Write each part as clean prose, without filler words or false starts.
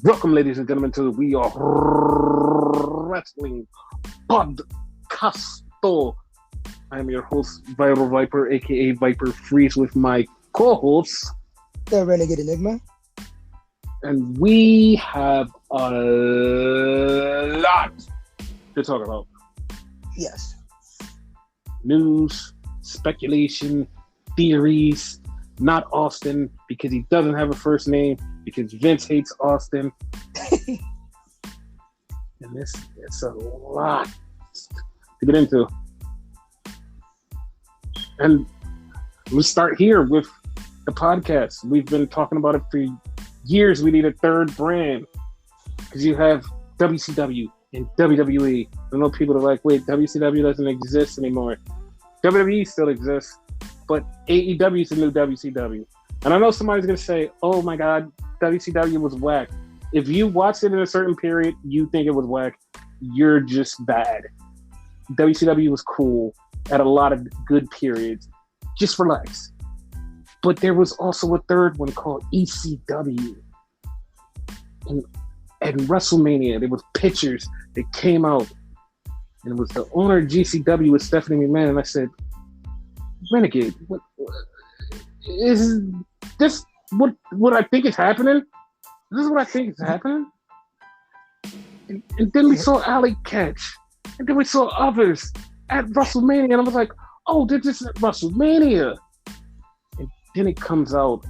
Welcome, ladies and gentlemen, to the We Are Wrestling Podcasto. I am your host, Viral Viper, aka Viper Freeze, with my co-hosts, The Renegade Enigma. and we have a lot to talk about. Yes. News, speculation, theories. Not Austin because he doesn't have a first name, because Vince hates Austin. And it's a lot to get into. And we start here with the podcast. We've been talking about it for years. We need a third brand because you have WCW and WWE. I know people are like, wait, WCW doesn't exist anymore. WWE still exists, but AEW is the new WCW. And I know somebody's going to say, oh my God, WCW was whack. If you watched it in a certain period, you think it was whack, you're just bad. WCW was cool at a lot of good periods. Just relax. But there was also a third one called ECW. And WrestleMania, there was pictures that came out. And it was the owner of GCW with Stephanie McMahon. And I said, Renegade, what is this? What I think is happening? This is what I think is happening. And then we saw Allie Catch, and then we saw others at WrestleMania, and I was like, "Oh, they're just at WrestleMania." And then it comes out,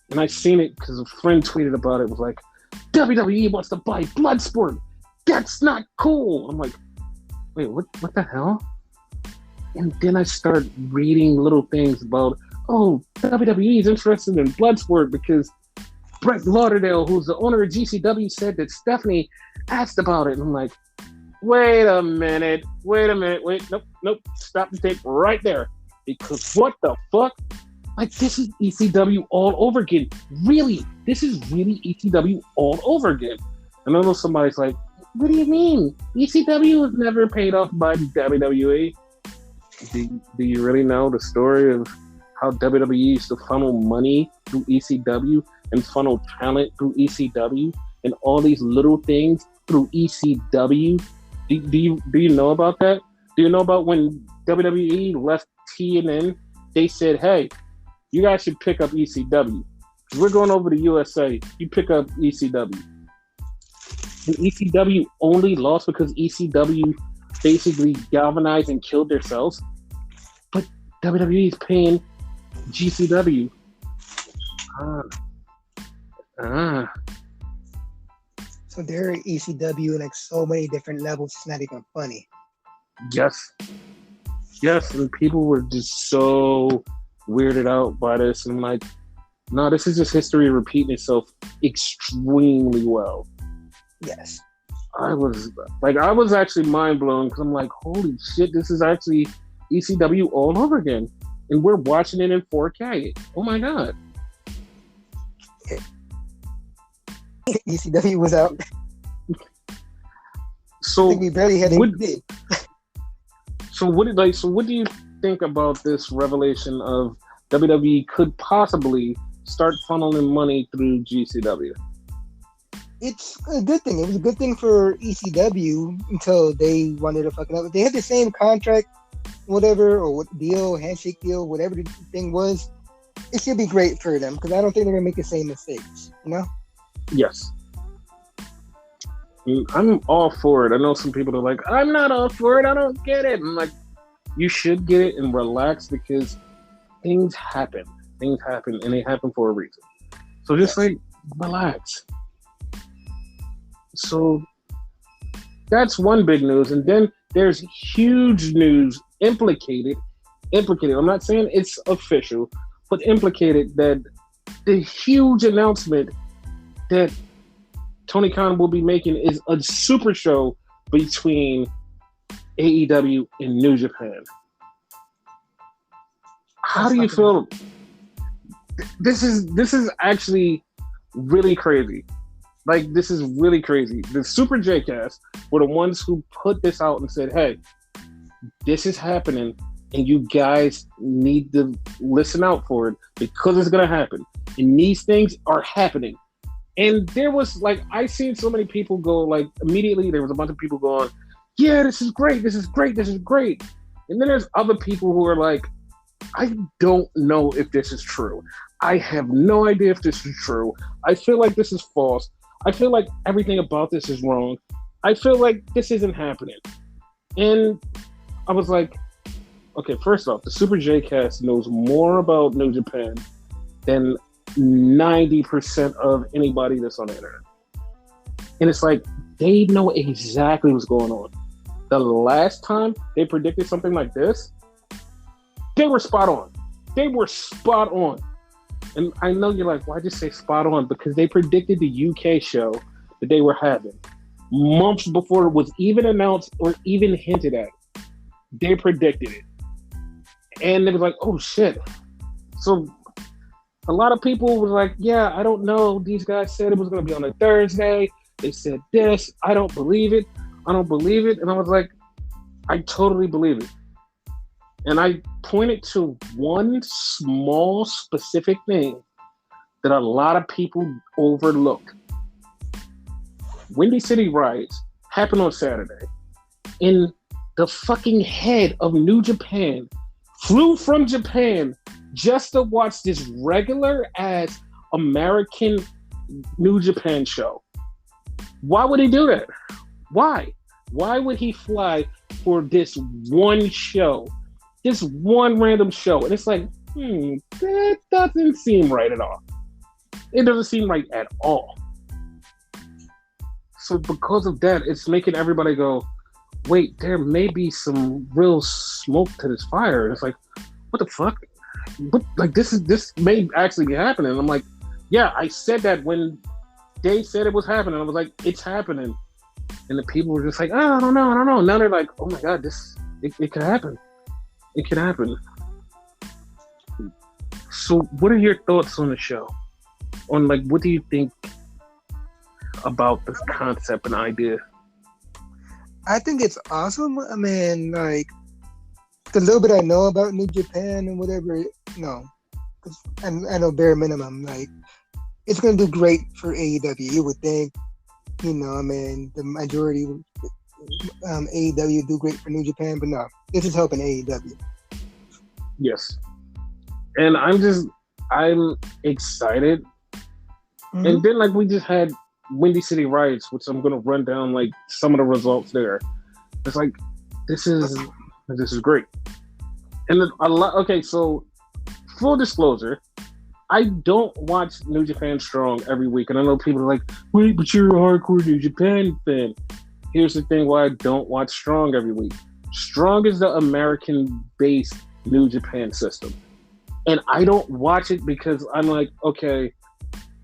and I seen it because a friend tweeted about it. It was like, WWE wants to buy Bloodsport. That's not cool. I'm like, wait, what the hell? And then I started reading little things about, oh, WWE is interested in Bloodsport because Brett Lauderdale, who's the owner of GCW, said that Stephanie asked about it. And I'm like, wait a minute, nope, stop the tape right there. Because what the fuck? Like, this is ECW all over again. Really, this is really ECW all over again. And I know somebody's like, what do you mean? ECW was never paid off by WWE. Do you really know the story of how WWE used to funnel money through ECW and funnel talent through ECW and all these little things through ECW? Do you know about that? Do you know about when WWE left TNN? They said, hey, you guys should pick up ECW. We're going over to USA. You pick up ECW. And ECW only lost because ECW basically galvanized and killed themselves. But WWE is paying GCW. So they're ECW in like so many different levels, it's not even funny. Yes, and people were just so weirded out by this. And I'm like, no, this is just history repeating itself extremely well. Yes. I was actually mind blown because I'm like, holy shit, this is actually ECW all over again. And we're watching it in 4K. Oh my God. ECW was out. So I think we barely had any bid. So what do you think about this revelation of WWE could possibly start funneling money through GCW? It's a good thing. It was a good thing for ECW until they wanted to fuck it up. If they had the same contract, whatever, or what deal, handshake deal, whatever the thing was, it should be great for them because I don't think they're gonna make the same mistakes. You know? Yes. I'm all for it. I know some people are like, I'm not all for it. I don't get it. I'm like, you should get it and relax because things happen. Things happen and they happen for a reason. So just like relax. So that's one big news. And then there's huge news implicated. I'm not saying it's official, but implicated that the huge announcement that Tony Khan will be making is a super show between AEW and New Japan. How do you feel? This is actually really crazy. Like, this is really crazy. The Super J-Cast were the ones who put this out and said, hey, this is happening and you guys need to listen out for it because it's going to happen. And these things are happening. And there was like, I seen so many people go like immediately. There was a bunch of people going, "Yeah, this is great. This is great. This is great." And then there's other people who are like, "I don't know if this is true. I have no idea if this is true. I feel like this is false. I feel like everything about this is wrong. I feel like this isn't happening." And I was like, okay, first off, the Super J Cast knows more about New Japan than 90% of anybody that's on the internet. And it's like, they know exactly what's going on. The last time they predicted something like this, they were spot on. They were spot on. And I know you're like, why'd you say spot on? Because they predicted the UK show that they were having months before it was even announced or even hinted at. They predicted it. And they was like, oh shit. So a lot of people was like, yeah, I don't know. These guys said it was going to be on a Thursday. They said this. I don't believe it. I don't believe it. And I was like, I totally believe it. And I pointed to one small specific thing that a lot of people overlook. Windy City Riots happened on Saturday. And the fucking head of New Japan flew from Japan just to watch this regular ass American New Japan show. Why would he do that? Why? Why would he fly for this one show? This one random show? And it's like, that doesn't seem right at all. It doesn't seem right at all. So because of that, it's making everybody go, wait, there may be some real smoke to this fire. And it's like, what the fuck? What, like, this may actually be happening. And I'm like, yeah, I said that when they said it was happening. I was like, it's happening. And the people were just like, oh, I don't know. Now they're like, oh my God, it could happen. It could happen. So what are your thoughts on the show? On like, what do you think about this concept and idea? I think it's awesome. I mean, like, the little bit I know about New Japan and whatever, I know bare minimum, like, it's going to do great for AEW. You would think, I mean, the majority AEW do great for New Japan, but no, this is helping AEW. Yes. And I'm excited. Mm-hmm. And then, like, we just had Windy City Riots, which I'm going to run down, like, some of the results there. It's like, this is great. And a lot. Okay, so full disclosure, I don't watch New Japan Strong every week, and I know people are like, wait, but you're a hardcore New Japan fan. Here's the thing why I don't watch Strong every week. Strong is the American-based New Japan system. And I don't watch it because I'm like, okay,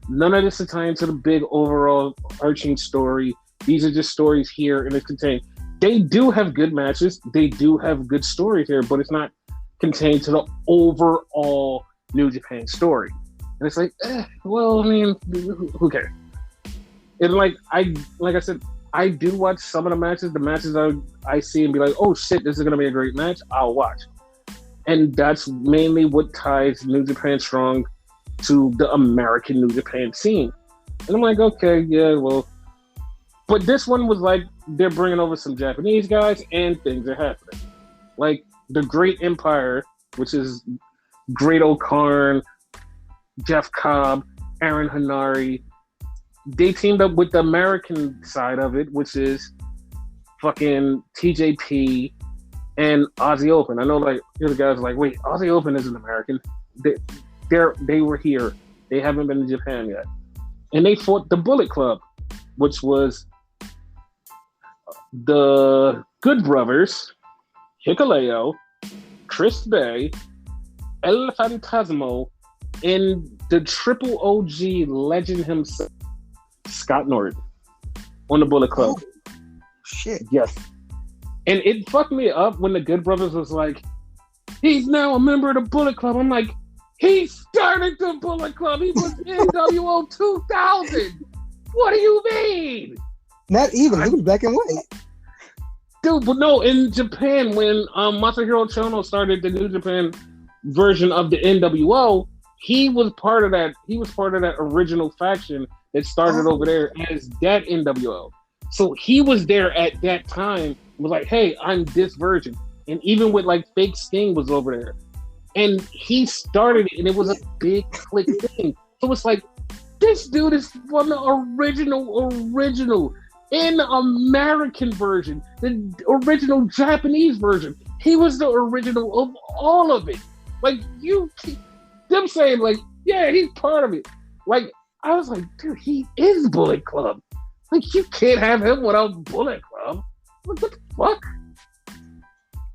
none of this is tying to the big overall arching story. These are just stories here, and it's contained. They do have good matches. They do have good stories here, but it's not contained to the overall New Japan story. And it's like, well, I mean, who cares? And like I said, I do watch some of the matches. The matches I see and be like, oh shit, this is gonna be a great match. I'll watch. And that's mainly what ties New Japan Strong to the American New Japan scene. And I'm like, okay, yeah, well. But this one was like, they're bringing over some Japanese guys and things are happening. Like the Great Empire, which is Great O'Karn, Jeff Cobb, Aaron Hanari. They teamed up with the American side of it, which is fucking TJP and Aussie Open. I know, like, the guys are like, wait, Aussie Open isn't American. They were here. They haven't been to Japan yet. And they fought the Bullet Club, which was the Good Brothers, Hikuleo, Chris Bay, El Fantasmo, and the Triple OG legend himself, Scott Norton, on the Bullet Club. Oh, shit. Yes. And it fucked me up when the Good Brothers was like, he's now a member of the Bullet Club. I'm like, he started the Bullet Club. He was NWO 2000. What do you mean? Not even. He was black and white. Dude, but no, in Japan, when Masahiro Chono started the New Japan version of the NWO, he was part of that. He was part of that original faction that started over there as that NWO. So he was there at that time, was like, hey, I'm this version. And even with like fake Sting was over there. And he started it, and it was a big click thing. So it's like, this dude is from the original in American version, the original Japanese version. He was the original of all of it. Like, them saying like, yeah, he's part of it. Like, I was like, dude, he is Bullet Club. Like, you can't have him without Bullet Club. Like, what the fuck?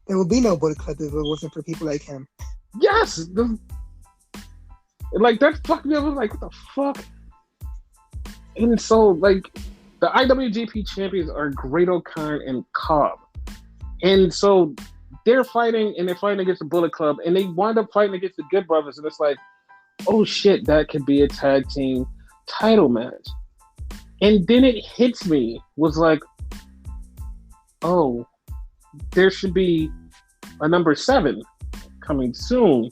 There would be no Bullet Club if it wasn't for people like him. Yes. Like, that fucked me up. I was like, what the fuck? And so, like, the IWGP champions are Great O'Khan and Cobb. And so they're fighting, and they're fighting against the Bullet Club, and they wind up fighting against the Good Brothers, and it's like, oh shit, that could be a tag team title match. And then it hits me, was like, oh, there should be a number 7 coming soon,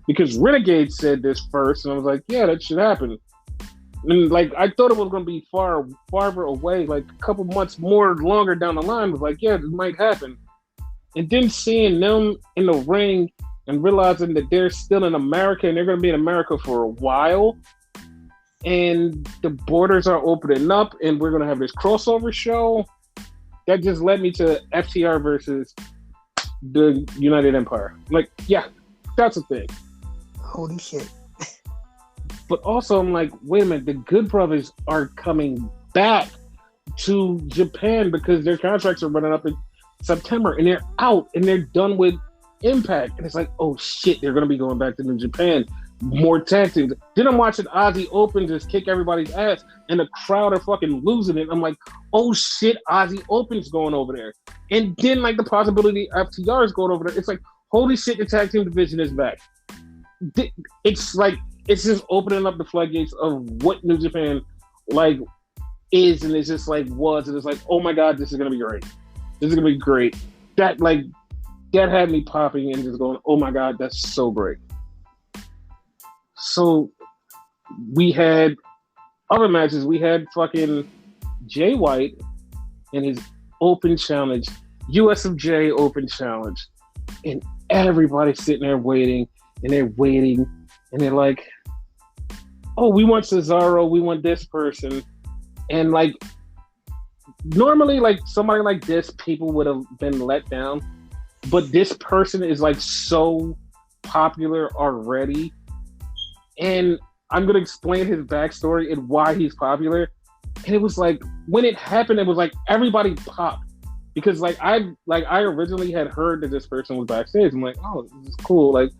because Renegade said this first, and I was like, yeah, that should happen. And like, I thought it was going to be farther away, like a couple months more longer down the line. Was like, yeah, this might happen. And then seeing them in the ring and realizing that they're still in America and they're going to be in America for a while, and the borders are opening up, and we're going to have this crossover show, that just led me to FTR versus the United Empire. Like, yeah, that's a thing. Holy shit. But also, I'm like, wait a minute, the Good Brothers are coming back to Japan because their contracts are running up in September, and they're out, and they're done with Impact. And it's like, oh shit, they're going to be going back to New Japan. More tag teams. Then I'm watching Ozzy Open just kick everybody's ass, and the crowd are fucking losing it. I'm like, oh shit, Ozzy Open's going over there. And then, like, the possibility FTR is going over there. It's like, holy shit, the tag team division is back. It's like, it's just opening up the floodgates of what New Japan like is, and it's just like was, and it's like, oh my god, this is gonna be great. This is gonna be great. That had me popping and just going, oh my god, that's so great. So we had other matches. We had fucking Jay White in his open challenge, USFJ open challenge, and everybody's sitting there waiting, and they're waiting. And they're like, oh, we want Cesaro, we want this person. And like, normally, like, somebody like this, people would have been let down. But this person is like so popular already. And I'm going to explain his backstory and why he's popular. And it was like, when it happened, it was like everybody popped. Because I originally had heard that this person was backstage. I'm like, oh, this is cool. Like,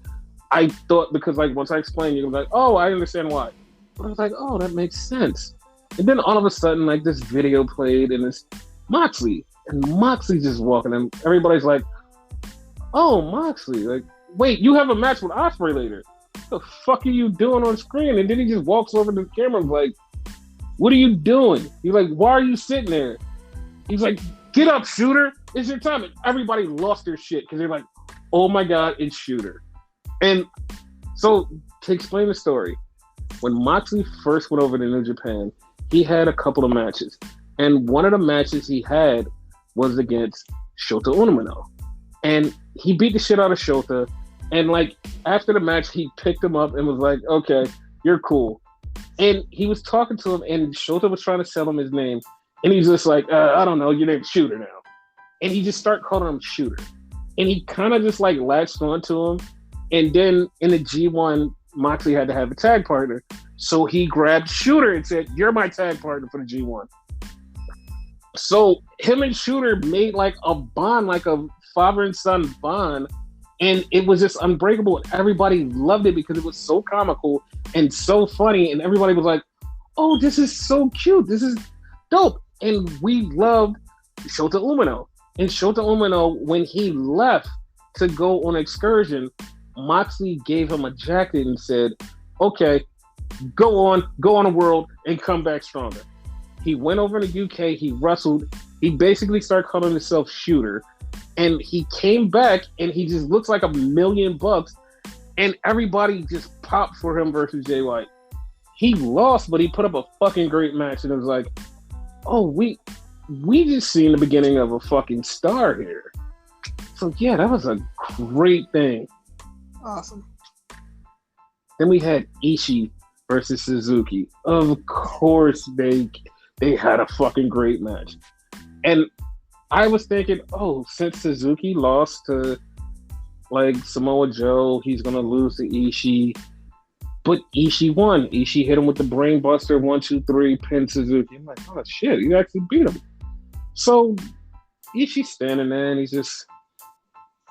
I thought, because like once I explained, you was like, oh, I understand why. But I was like, oh, that makes sense. And then all of a sudden, like, this video played, and it's Moxley, and Moxley just walking, and everybody's like, oh, Moxley, like, wait, you have a match with Ospreay later. What the fuck are you doing on screen? And then he just walks over to the camera and is like, what are you doing? He's like, why are you sitting there? He's like, get up, Shooter. It's your time. And everybody lost their shit because they're like, oh my god, it's Shooter. And so, to explain the story, when Moxley first went over to New Japan, he had a couple of matches. And one of the matches he had was against Shota Umino. And he beat the shit out of Shota. And, like, after the match, he picked him up and was like, okay, you're cool. And he was talking to him, and Shota was trying to sell him his name. And he's just like, I don't know, your name's Shooter now. And he just started calling him Shooter. And he kind of just, like, latched onto him. And then in the G1, Moxley had to have a tag partner. So he grabbed Shooter and said, you're my tag partner for the G1. So him and Shooter made like a bond, like a father and son bond. And it was just unbreakable. And everybody loved it because it was so comical and so funny. And everybody was like, oh, this is so cute. This is dope. And we loved Shota Umino. And Shota Umino, when he left to go on excursion, Moxley gave him a jacket and said, okay, go on the world and come back stronger. He went over to the UK, he wrestled, he basically started calling himself Shooter, and he came back and he just looks like $1 million, and everybody just popped for him versus Jay White. he lost, but he put up a fucking great match, and it was like, oh, we just seen the beginning of a fucking star here. So yeah, that was a great thing. Awesome. Then we had Ishii versus Suzuki. Of course, they had a fucking great match, and I was thinking, oh, since Suzuki lost to like Samoa Joe, he's gonna lose to Ishii. But Ishii won. Ishii hit him with the brainbuster, 1, 2, 3, pin Suzuki. I'm like, oh shit, he actually beat him. So Ishii's standing there and he's just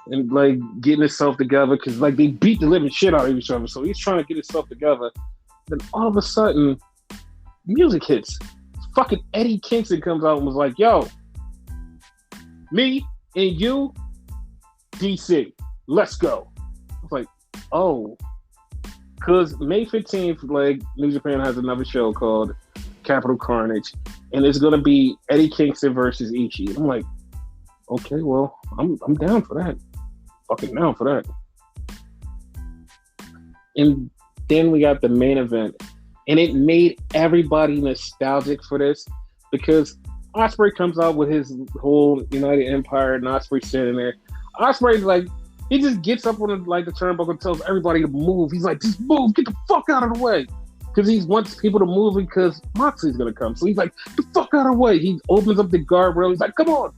and like getting himself together because like they beat the living shit out of each other. So he's trying to get himself together. Then all of a sudden, music hits. Fucking Eddie Kingston comes out and was like, yo, me and you, DC, let's go. I was like, oh. Because May 15th, like, New Japan has another show called Capital Carnage, and it's going to be Eddie Kingston versus Ishii. I'm like, okay, well, I'm down for that. Fucking down for that. And then we got the main event, and it made everybody nostalgic for this because Ospreay comes out with his whole United Empire, and Ospreay standing there. Ospreay's like, he just gets up on the turnbuckle and tells everybody to move. He's like, just move, get the fuck out of the way. Because he wants people to move because Moxley's going to come. So he's like, the fuck out of the way. He opens up the guardrail. He's like, come on.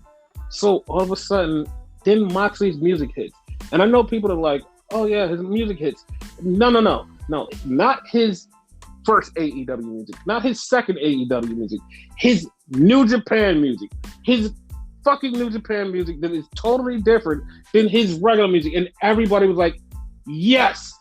So all of a sudden, then Moxley's music hits. And I know people are like, oh yeah, his music hits. No. Not his first AEW music. Not his second AEW music. His New Japan music. His fucking New Japan music that is totally different than his regular music. And everybody was like, yes,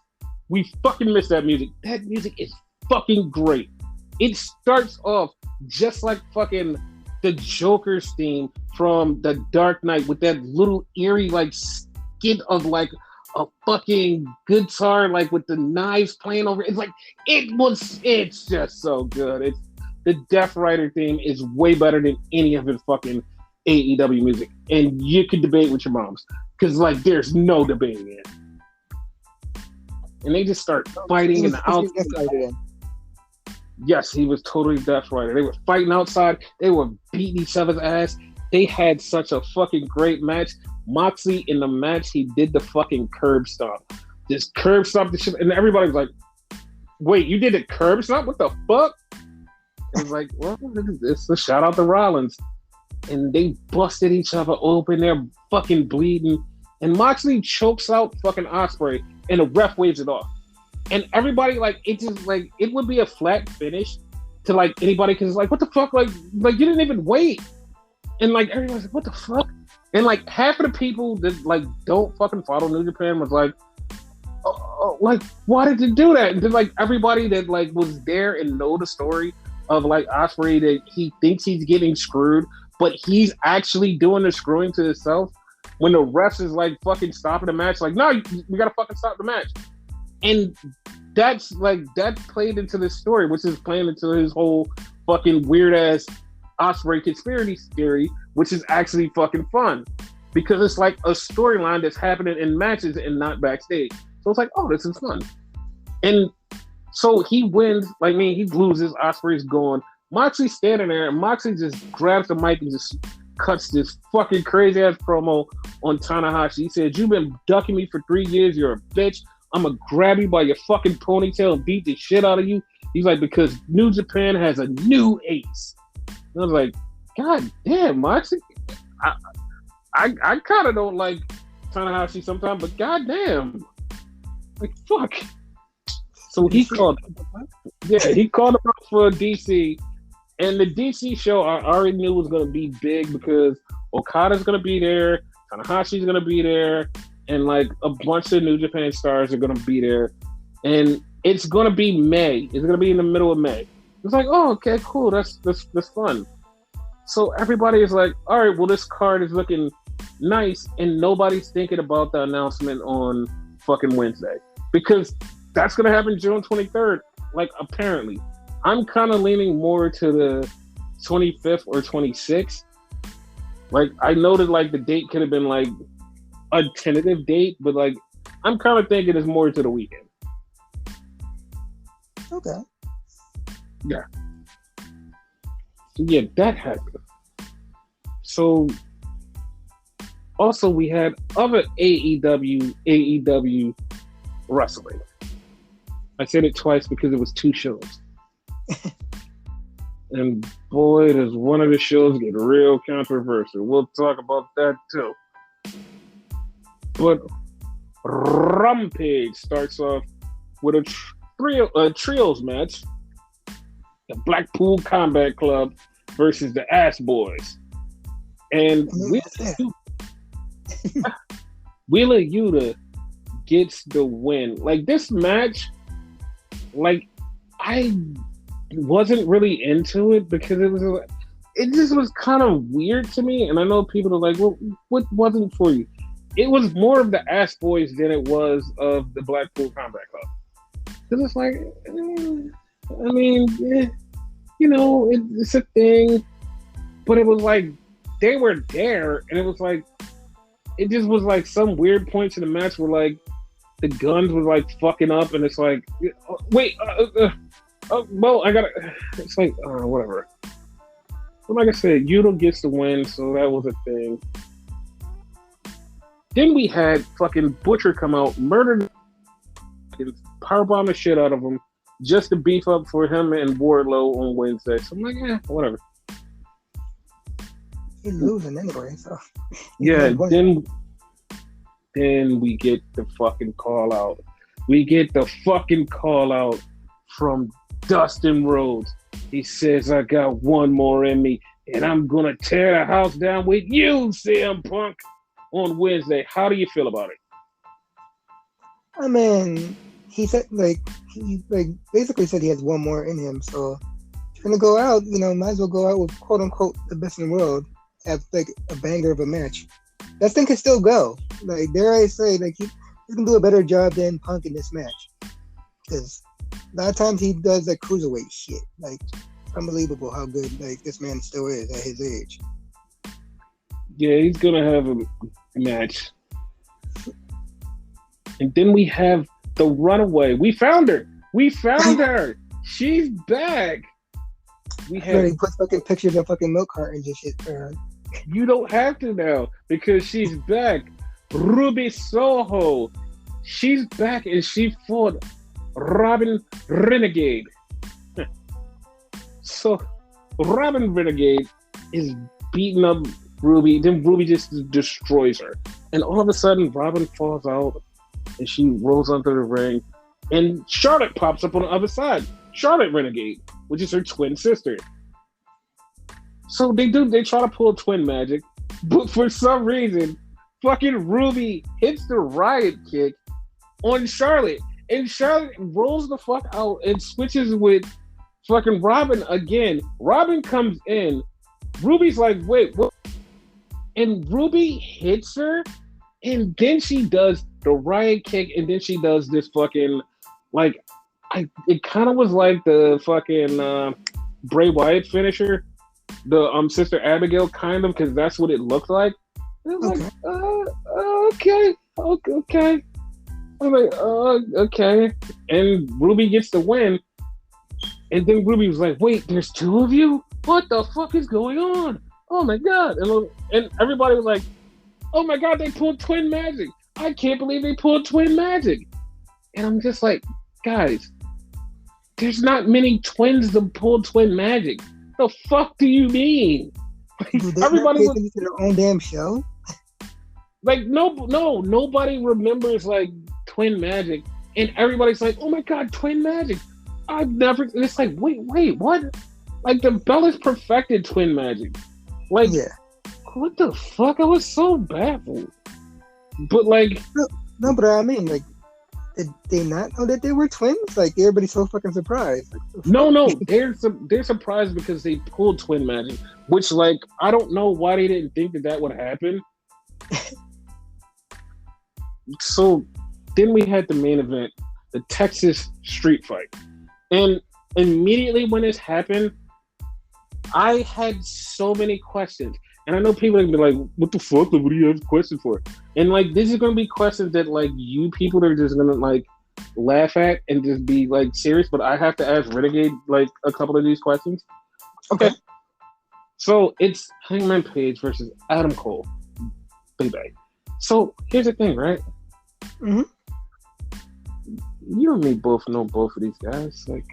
we fucking miss that music. That music is fucking great. It starts off just like fucking the Joker's theme from The Dark Knight with that little eerie like skit of like a fucking guitar like with the knives playing over. It's like, it's just so good. The Death Rider theme is way better than any of his fucking AEW music, and you could debate with your moms because like there's no debating it. And they just start fighting in the outside. Yes, he was totally Death Rider. They were fighting outside. They were beating each other's ass. They had such a fucking great match. Moxley in the match, he did the fucking curb stomp. Just curb stomp the shit, and everybody was like, "Wait, you did a curb stomp? What the fuck?" It was like, well, it's a shout out to Rollins. And they busted each other open. They're fucking bleeding. And Moxley chokes out fucking Ospreay, and the ref waves it off. And everybody, like, it just, like, it would be a flat finish to, like, anybody, because it's like, what the fuck? Like, you didn't even wait. And, like, everybody's like, what the fuck? And, like, half of the people that, like, don't fucking follow New Japan was like, like, why did you do that? And then, like, everybody that, like, was there and know the story of, like, Ospreay, that he thinks he's getting screwed, but he's actually doing the screwing to himself when the refs is like fucking stopping the match. Like, no, we gotta fucking stop the match. And that's like, that played into this story, which is playing into his whole fucking weird ass Ospreay conspiracy theory, which is actually fucking fun because it's like a storyline that's happening in matches and not backstage. So it's like, oh, this is fun. And so he wins, like, he loses, Ospreay's gone. Moxley's standing there, and Moxley just grabs the mic and just cuts this fucking crazy ass promo on Tanahashi. He said, "You've been ducking me for 3 years. You're a bitch. I'm gonna grab you by your fucking ponytail and beat the shit out of you." He's like, because New Japan has a new ace. And I was like, God damn, Moxley. I kind of don't like Tanahashi sometimes, but god damn, like fuck. So he called him out for DC. And the DC show, I already knew was going to be big because Okada's going to be there, Tanahashi's going to be there, and like a bunch of New Japan stars are going to be there. And it's going to be May. It's going to be in the middle of May. It's like, oh, okay, cool. That's fun. So everybody is like, all right, well, this card is looking nice, and nobody's thinking about the announcement on fucking Wednesday because that's going to happen June 23rd, like apparently. I'm kind of leaning more to the 25th or 26th. Like, I know that, like, the date could have been, like, a tentative date, but, like, I'm kind of thinking it's more to the weekend. Okay. Yeah. So yeah, that happened. So also we had other AEW wrestling. I said it twice because it was two shows. And boy, does one of the shows get real controversial. We'll talk about that too. But Rampage starts off with a trios match. The Blackpool Combat Club versus the Ass Boys. And Wheeler Yuta gets the win. Like, this match, like, I wasn't really into it because it just was kind of weird to me. And I know people are like, well, what wasn't for you? It was more of the Ass Boys than it was of the Blackpool Combat Club. Because it's like, it's a thing. But it was like, they were there, and it was like, it just was like some weird points in the match where like the Guns was like fucking up, and it's like, wait, well, I gotta, it's like, whatever. But like I said, Yuta gets the win, so that was a thing. Then we had fucking Butcher come out, murder, powerbomb the shit out of him, just to beef up for him and Wardlow on Wednesday. So I'm like, whatever. He's losing anyway, so. Yeah, then we get the fucking call out. We get the fucking call out from Dustin Rhodes. He says, I got one more in me, and I'm gonna tear the house down with you, CM Punk, on Wednesday. How do you feel about it? I mean, he said he basically said he has one more in him, so if you're gonna go out, might as well go out with quote unquote the best in the world. Have like a banger of a match. That thing can still go. Like, dare I say, like he can do a better job than Punk in this match. Because a lot of times he does like cruiserweight shit. Like, unbelievable how good like this man still is at his age. Yeah, he's gonna have a match. And then we have the Runaway. We found her. She's back. We have. He puts fucking pictures of fucking milk cartons and shit. You don't have to now because she's back. Ruby Soho. She's back and she fought Robin Renegade. So Robin Renegade is beating up Ruby. Then Ruby just destroys her. And all of a sudden, Robin falls out and she rolls onto the ring. And Charlotte pops up on the other side. Charlotte Renegade, which is her twin sister. So they try to pull twin magic, but for some reason, fucking Ruby hits the riot kick on Charlotte, and Charlotte rolls the fuck out and switches with fucking Robin again. Robin comes in, Ruby's like, wait, what? And Ruby hits her, and then she does the riot kick, and then she does this fucking, like, it kind of was like the fucking Bray Wyatt finisher. The Sister Abigail, kind of, because that's what it looked like. And I'm like, okay. I'm like, okay. And Ruby gets the win. And then Ruby was like, wait, there's two of you? What the fuck is going on? Oh my God. And everybody was like, oh my God, they pulled twin magic. I can't believe they pulled twin magic. And I'm just like, guys, there's not many twins that pull twin magic. The fuck do you mean? Everybody was into their own damn show. Like, nobody remembers like twin magic, and everybody's like, oh my God, twin magic. I've never. And it's like, wait, what? Like, the Bellas perfected twin magic. Like, yeah. What the fuck? I was so baffled. But like, no, but I mean, like, did they not know that they were twins? Like, everybody's so fucking surprised. Like, no, they're surprised because they pulled twin magic, which, like, I don't know why they didn't think that would happen. So then we had the main event, the Texas street fight. And immediately when this happened, I had so many questions. And I know people are going to be like, what the fuck? Like, what do you have questions for? And, like, this is going to be questions that, like, you people are just going to, like, laugh at and just be like serious, but I have to ask Renegade like a couple of these questions. Okay. So it's Hangman Page versus Adam Cole. Baby. So here's the thing, right? Mm-hmm. You and me both know both of these guys. Like,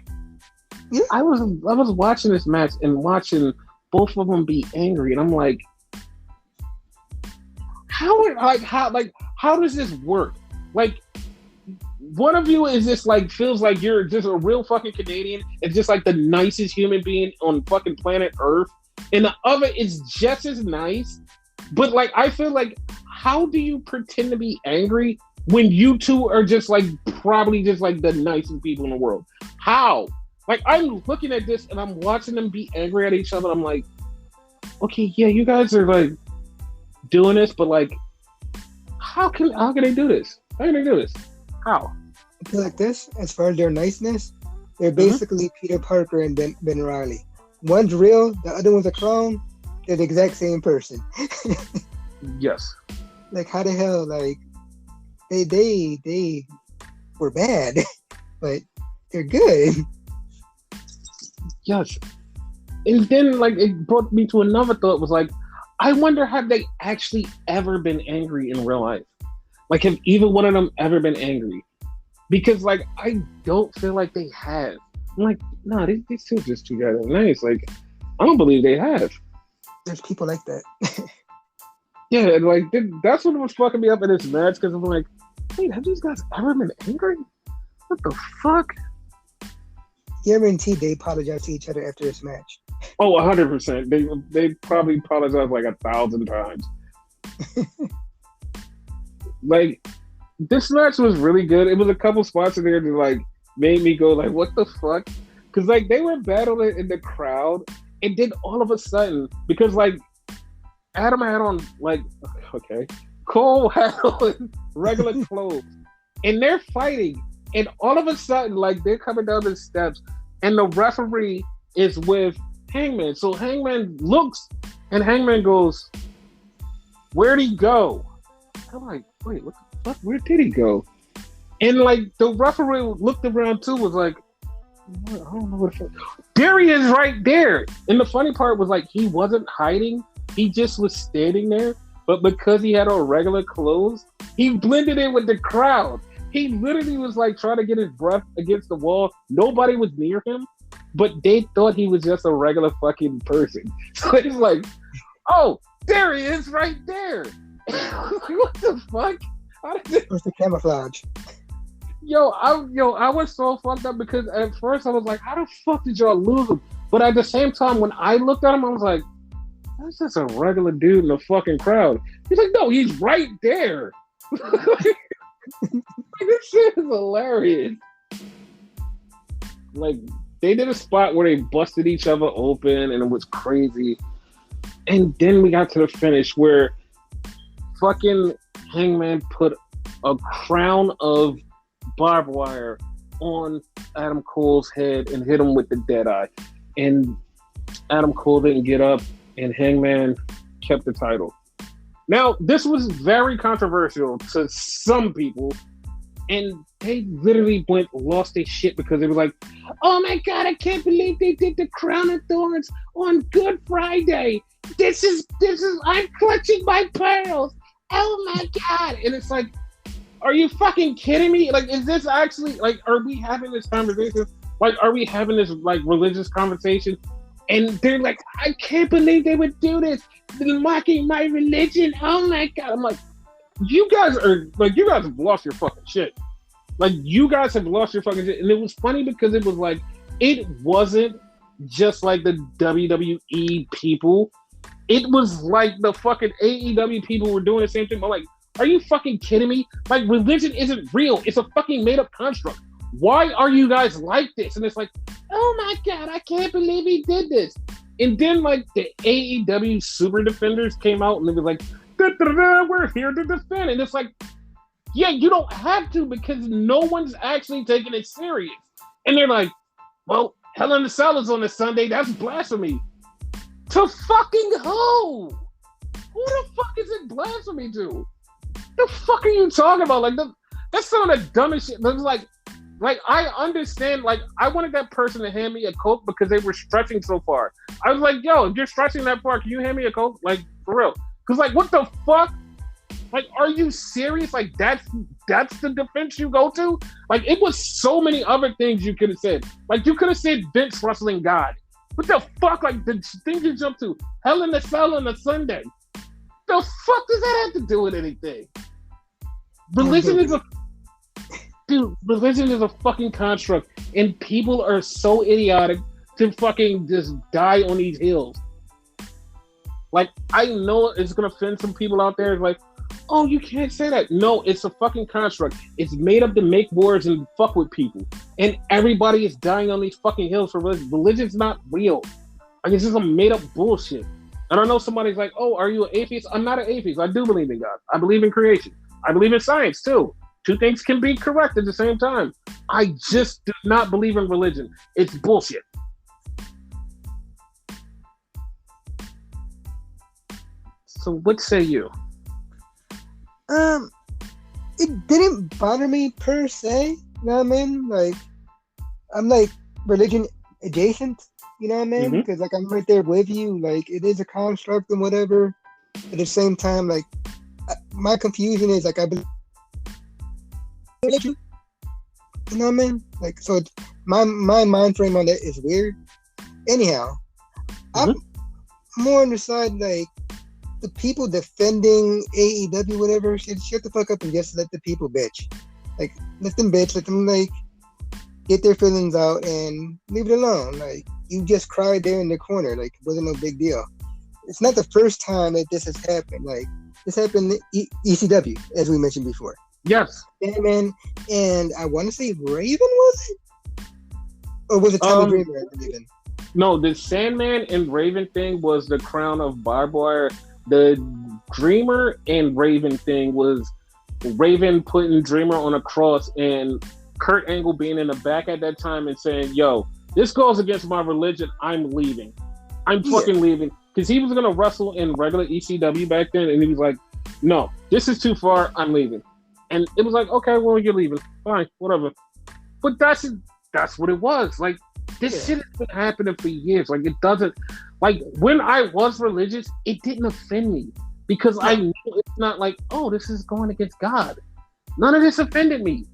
yeah. I was watching this match and watching both of them be angry, and I'm like, how does this work? Like, one of you is just like feels like you're just a real fucking Canadian and just like the nicest human being on fucking planet Earth, and the other is just as nice. But like, I feel like, how do you pretend to be angry when you two are just like probably just like the nicest people in the world? How? Like, I'm looking at this and I'm watching them be angry at each other. I'm like, okay, yeah, you guys are like doing this, but like, how can they do this? How can they do this? How? I feel like this, as far as their niceness, they're basically Peter Parker and Ben Riley. One's real, the other one's a clone. They're the exact same person. Yes. Like, how the hell? Like, they were bad, but they're good. Yes. And then, like, it brought me to another thought. Was like, I wonder, have they actually ever been angry in real life? Like, have either one of them ever been angry? Because, like, I don't feel like they have. I'm like, nah, these two just together nice. Like, I don't believe they have. There's people like that. Yeah, and like that's what was fucking me up in this match, because I'm like, wait, have these guys ever been angry? What the fuck? Guaranteed they apologize to each other after this match. Oh, 100%. They probably apologized like 1,000 times. Like, this match was really good. It was a couple spots in there that like made me go like, what the fuck? Because like they were battling in the crowd, and then all of a sudden, because like Adam had on like, okay, Cole had on regular clothes, and they're fighting, and all of a sudden, like, they're coming down the steps, and the referee is with Hangman. So Hangman looks, and Hangman goes, "Where'd he go?" I'm like, wait, what the fuck? Where did he go? And like the referee looked around too, was like, I don't know what the fuck. There he is right there. And the funny part was like, he wasn't hiding. He just was standing there, but because he had on regular clothes, he blended in with the crowd. He literally was like trying to get his breath against the wall. Nobody was near him, but they thought he was just a regular fucking person. So it's like, oh, there he is right there. What the fuck? What's the camouflage? Yo, I was so fucked up because at first I was like, how the fuck did y'all lose him? But at the same time, when I looked at him, I was like, that's just a regular dude in the fucking crowd. He's like, no, he's right there. This shit is hilarious. Like, they did a spot where they busted each other open, and it was crazy. And then we got to the finish where fucking Hangman put a crown of barbed wire on Adam Cole's head and hit him with the Deadeye. And Adam Cole didn't get up, and Hangman kept the title. Now, this was very controversial to some people, and they literally lost their shit because they were like, oh my God, I can't believe they did the Crown of Thorns on Good Friday. This is, I'm clutching my pearls. Oh my God. And it's like, are you fucking kidding me? Like, is this actually, like, are we having this conversation? Like, are we having this, like, religious conversation? And they're like, I can't believe they would do this. They're mocking my religion. Oh my God. I'm like, you guys have lost your fucking shit. Like, you guys have lost your fucking shit. And it was funny because it was like, it wasn't just like the WWE people. It was like the fucking AEW people were doing the same thing. I'm like, are you fucking kidding me? Like, religion isn't real. It's a fucking made up construct. Why are you guys like this? And it's like, oh my God, I can't believe he did this. And then like the AEW Super Defenders came out and they were like, we're here to defend. And it's like, yeah, you don't have to because no one's actually taking it serious. And they're like, well, Hell in the Cell is on a Sunday. That's blasphemy. To fucking who? Who the fuck is it blasphemy to? The fuck are you talking about? Like, that's some of the dumbest shit. It's like, Like, I understand, like, I wanted that person to hand me a Coke because they were stretching so far. I was like, yo, if you're stretching that far, can you hand me a Coke? Like, for real. Because, like, what the fuck? Like, are you serious? Like, that's the defense you go to? Like, it was so many other things you could have said. Like, you could have said Vince wrestling God. What the fuck? Like, the things you jump to. Hell in the Cell on a Sunday. The fuck does that have to do with anything? Religion is a... Dude, religion is a fucking construct. And people are so idiotic to fucking just die on these hills. Like, I know it's going to offend some people out there. Like, oh, you can't say that. No, it's a fucking construct. It's made up to make wars and fuck with people. And everybody is dying on these fucking hills for religion. Religion's not real. Like, it's just a made up bullshit. And I know somebody's like, oh, are you an atheist? I'm not an atheist. I do believe in God. I believe in creation. I believe in science, too. Two things can be correct at the same time. I just do not believe in religion. It's bullshit. So what say you? It didn't bother me per se. You know what I mean? Like, I'm like religion adjacent. You know what I mean? Mm-hmm. Because like I'm right there with you. Like it is a construct and whatever. At the same time, like my confusion is like I believe. You know what I mean? Like so, my mind frame on that is weird. Anyhow, I'm more on the side like the people defending AEW, whatever. Shut the fuck up and just let the people bitch. Like let them bitch. Let them like get their feelings out and leave it alone. Like you just cried there in the corner. Like it wasn't no big deal. It's not the first time that this has happened. Like this happened in ECW, as we mentioned before. Yes. Sandman and I want to say Raven, was it? Or was it Tommy Dreamer at Raven? No, the Sandman and Raven thing was the crown of barbed wire. The Dreamer and Raven thing was Raven putting Dreamer on a cross and Kurt Angle being in the back at that time and saying, yo, this goes against my religion. I'm leaving. I'm fucking leaving. Because he was going to wrestle in regular ECW back then. And he was like, no, this is too far. I'm leaving. And it was like, okay, well, you're leaving. Fine, whatever. But that's what it was. Like, this shit has been happening for years. Like, it doesn't... Like, when I was religious, it didn't offend me. Because I knew it's not like, oh, this is going against God. None of this offended me.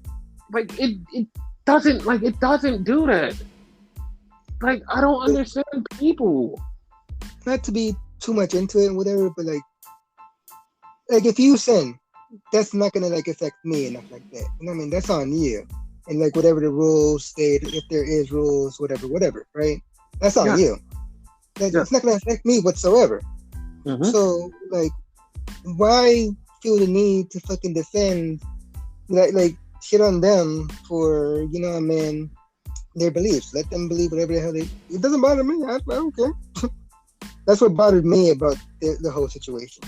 Like, it doesn't do that. Like, I don't understand people. Not to be too much into it and whatever, but like if you sin, that's not gonna like affect me enough like that. You know what I mean? That's on you. And like whatever the rules state, if there is rules, whatever, right? That's on you. It's not gonna affect me whatsoever. Mm-hmm. So like, why feel the need to fucking defend like shit on them for, you know what I mean, their beliefs? Let them believe whatever the hell they. It doesn't bother me. I don't care. That's what bothered me about the whole situation.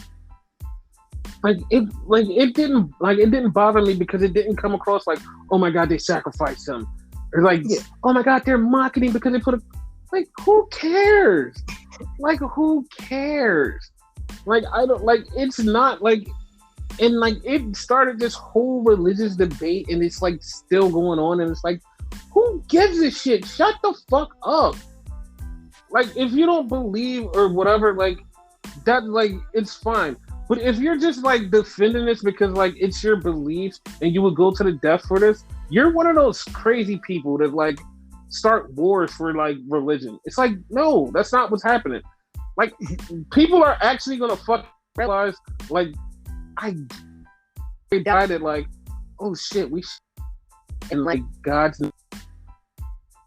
It didn't bother me because it didn't come across like, oh my god, they sacrificed him, or like, oh my god, they're mocking him because they put a, like, who cares? Like, who cares? Like, I don't, like, it's not like, and like it started this whole religious debate and it's like still going on and it's like, who gives a shit? Shut the fuck up. Like, if you don't believe or whatever, like, that, like, it's fine. But if you're just, like, defending this because, like, it's your beliefs and you would go to the death for this, you're one of those crazy people that, like, start wars for, like, religion. It's like, no, that's not what's happening. Like, people are actually going to realize, like, they died at, like, oh, shit, and, like, God's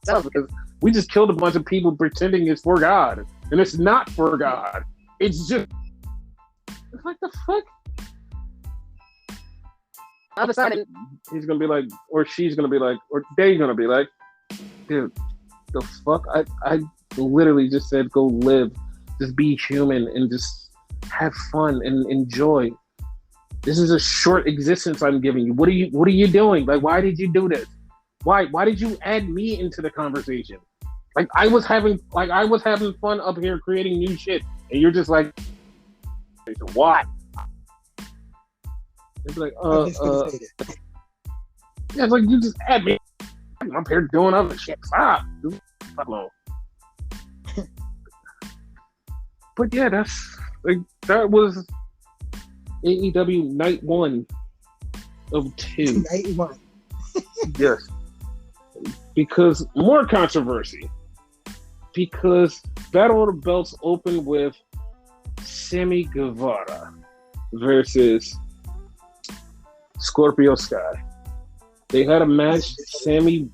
self, because we just killed a bunch of people pretending it's for God. And it's not for God. It's just... It's like, the fuck? All of a sudden, he's going to be like... Or she's going to be like... Or they're going to be like... Dude, the fuck? I literally just said go live. Just be human and just have fun and enjoy. This is a short existence I'm giving you. What are you doing? Like, why did you do this? Why did you add me into the conversation? Like, I was having fun up here creating new shit, and you're just like, why? It's like, yeah, it's like you just add me. I'm up here doing other shit. Stop. Hello. But yeah, that was AEW night 1 of 2. Night 1. Yes. Because more controversy. Because Battle of the Belts opened with Sammy Guevara versus Scorpio Sky. They had a match. Sammy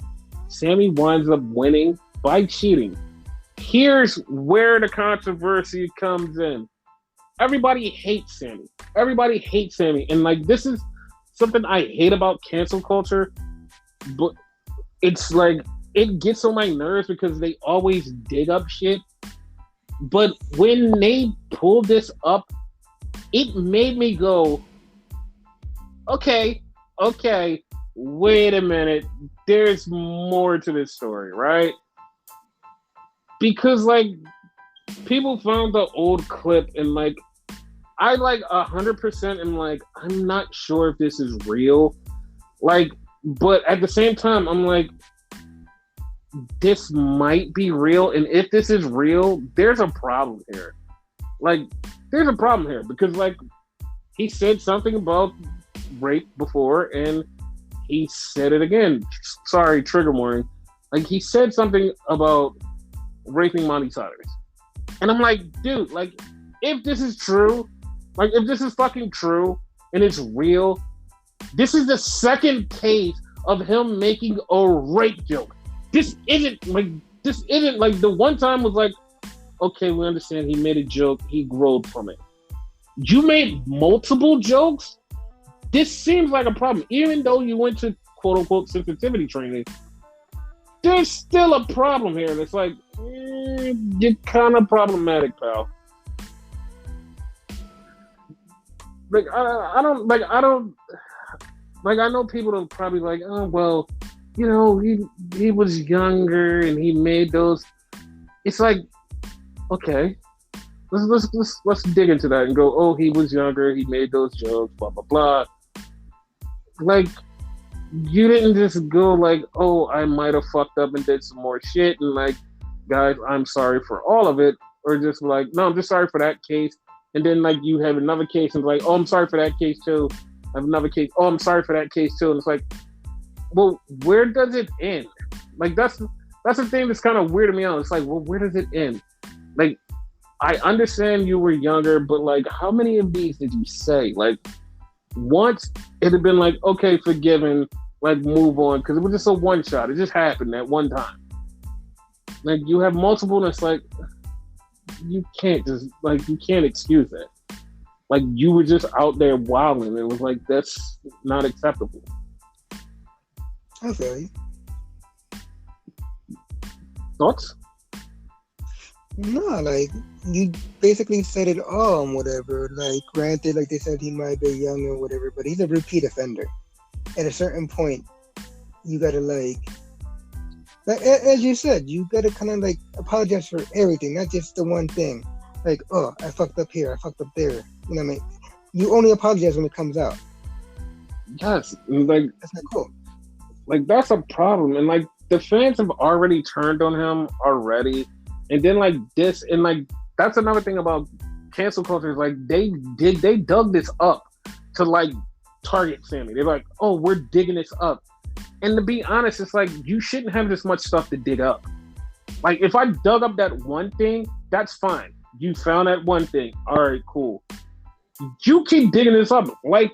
winds up winning by cheating. Here's where the controversy comes in. Everybody hates Sammy. And like, this is something I hate about cancel culture, but it's like, it gets on my nerves because they always dig up shit. But when they pulled this up, it made me go, okay, wait a minute. There's more to this story, right? Because, like, people found the old clip and, like, I, like, 100% am like, I'm not sure if this is real. Like, but at the same time, I'm like, this might be real. And if this is real, there's a problem here. Like, there's a problem here. Because, like, he said something about rape before, and he said it again. Sorry, trigger warning. Like, he said something about raping Monty Saunders. And I'm like, dude, like, if this is true, like, if this is fucking true and it's real, this is the second case of him making a rape joke. This isn't like the one time was like, okay, we understand he made a joke, he growed from it. You made multiple jokes? This seems like a problem. Even though you went to quote unquote sensitivity training, there's still a problem here. It's like, you're kind of problematic, pal. Like, I know people are probably like, oh, well, you know, he was younger and he made those. It's like, okay, let's dig into that and go, oh, he was younger, he made those jokes, blah, blah, blah. Like, you didn't just go like, oh, I might have fucked up and did some more shit and like, guys, I'm sorry for all of it. Or just like, no, I'm just sorry for that case. And then like you have another case and like, oh, I'm sorry for that case too. I have another case. Oh, I'm sorry for that case too. And it's like, well, where does it end? Like, that's the thing that's kind of weirding me out. It's like, well, where does it end? Like, I understand you were younger, but like, how many of these did you say? Like, once it had been like, okay, forgiven, like, move on, because it was just a one shot. It just happened at one time. Like, you have multiple, and it's like, you can't excuse that. Like, you were just out there wilding. It was like, that's not acceptable. I feel you. Thoughts? No, like, you basically said it all and whatever. Like, granted, like they said, he might be young or whatever, but he's a repeat offender. At a certain point, you gotta like as you said, you gotta kind of like apologize for everything, not just the one thing. Like, oh, I fucked up here, I fucked up there. You know what I mean? You only apologize when it comes out. Yes, like, that's not cool. Like, that's a problem, and like the fans have already turned on him already, and then like this, and like that's another thing about cancel culture is like they dug this up to like target Sammy. They're like, oh, we're digging this up. And to be honest, it's like, you shouldn't have this much stuff to dig up. Like, if I dug up that one thing, that's fine. You found that one thing. All right, cool. You keep digging this up. Like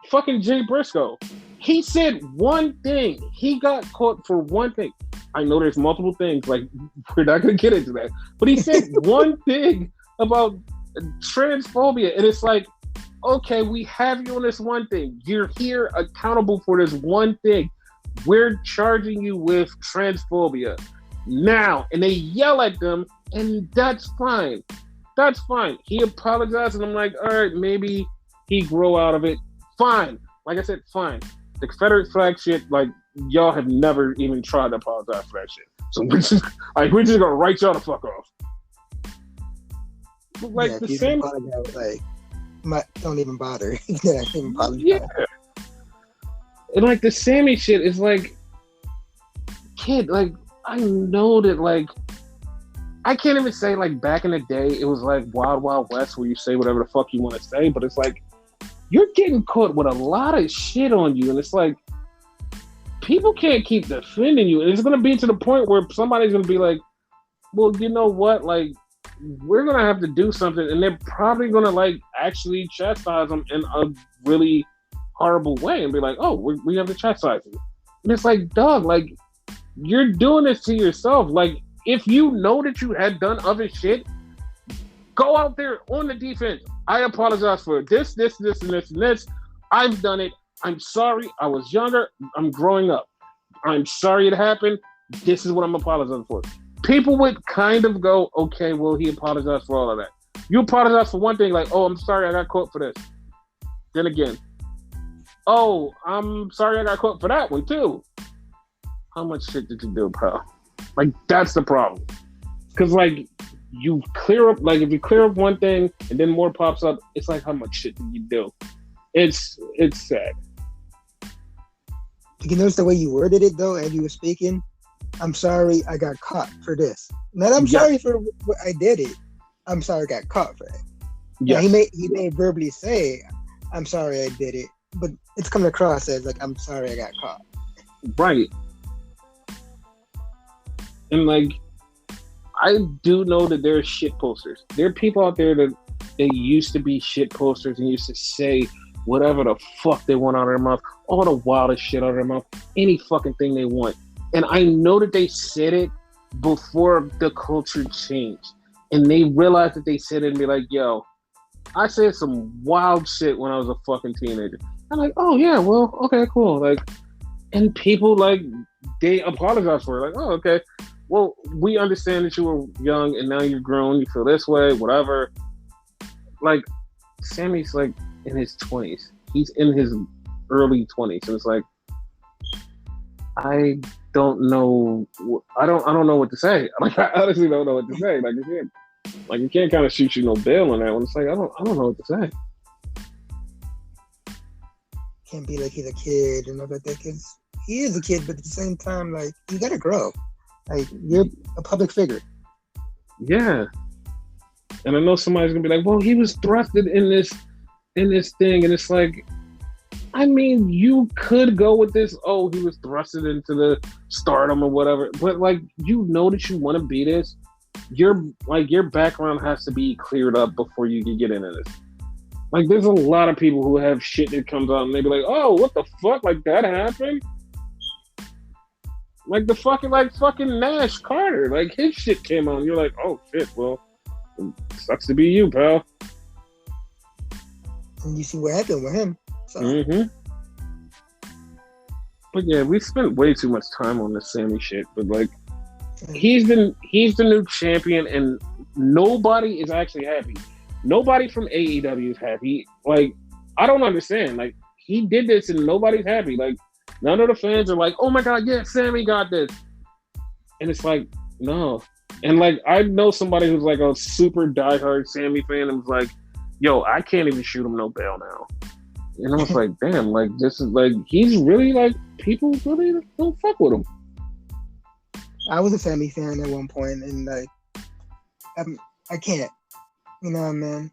fucking Jay Briscoe. He said one thing. He got caught for one thing. I know there's multiple things. Like, we're not going to get into that. But he said one thing about transphobia. And it's like, okay, we have you on this one thing. You're here accountable for this one thing. We're charging you with transphobia now. And they yell at them, and that's fine. That's fine. He apologized, and I'm like, all right, maybe he grow out of it. Fine. Like I said, fine. The Confederate flag shit, like, y'all have never even tried to apologize for that shit. So we're just gonna write y'all the fuck off. But like, yeah, the same. Don't even bother. Yeah. And like the Sammy shit is like, kid, like, I know that, like, I can't even say, like, back in the day, it was like Wild Wild West where you say whatever the fuck you want to say, but it's like, you're getting caught with a lot of shit on you, and it's like, people can't keep defending you, and it's going to be to the point where somebody's going to be like, well, you know what, like, we're going to have to do something, and they're probably going to, like, actually chastise them in a really horrible way, and be like, oh, we have to chastise them. And it's like, dog, like, you're doing this to yourself. Like, if you know that you had done other shit, go out there on the defense. I apologize for this, and this. I've done it. I'm sorry. I was younger. I'm growing up. I'm sorry it happened. This is what I'm apologizing for. People would kind of go, okay, well, he apologized for all of that. You apologize for one thing, like, oh, I'm sorry I got caught for this. Then again, oh, I'm sorry I got caught for that one too. How much shit did you do, pal? Like, that's the problem. Because, like, you clear up, like, if you clear up one thing and then more pops up, it's like, how much shit did you do? It's sad. Did you notice the way you worded it, though, as you were speaking? I'm sorry I got caught for this. Not I'm sorry for what I did it. I'm sorry I got caught for it. Yeah. He may verbally say, I'm sorry I did it, but it's coming across as, like, I'm sorry I got caught. Right. And, like, I do know that there are shit posters. There are people out there that they used to be shit posters and used to say whatever the fuck they want out of their mouth, all the wildest shit out of their mouth, any fucking thing they want. And I know that they said it before the culture changed. And they realized that they said it and be like, yo, I said some wild shit when I was a fucking teenager. I'm like, oh yeah, well, okay, cool. Like, and people, like, they apologize for it. Like, oh, okay. Well, we understand that you were young and now you're grown. You feel this way, whatever. Like, Sammy's, like, in his 20s. He's in his early 20s. And it's like, I don't know. I don't know what to say. Like, I honestly don't know what to say. Like, you can't kind of shoot you no bail on that one. It's like, I don't know what to say. Can't be like he's a kid and all that, because he is a kid, but at the same time, like, you gotta grow. Like, you're a public figure. Yeah. And I know somebody's gonna be like, well, he was thrusted in this thing, and it's like, I mean, you could go with this, oh, he was thrusted into the stardom or whatever, but, like, you know that you want to be this. Your background has to be cleared up before you can get into this. Like, there's a lot of people who have shit that comes out and they be like, oh, what the fuck? Like, that happened? Like, the fucking Nash Carter. Like, his shit came out and you're like, oh, shit, well, it sucks to be you, pal. And you see what happened with him. So. Mm-hmm. But yeah, we spent way too much time on this Sammy shit. But, like, he's the new champion, and nobody is actually happy. Nobody from AEW is happy. Like, I don't understand. Like, he did this and nobody's happy. Like, none of the fans are like, oh my God, yeah, Sammy got this. And it's like, no. And, like, I know somebody who's, like, a super diehard Sammy fan and was like, yo, I can't even shoot him no bail now. And I was like, damn, like, this is, like, he's really, like, people really don't fuck with him. I was a Sammy fan at one point, and, like, I can't. You know, man.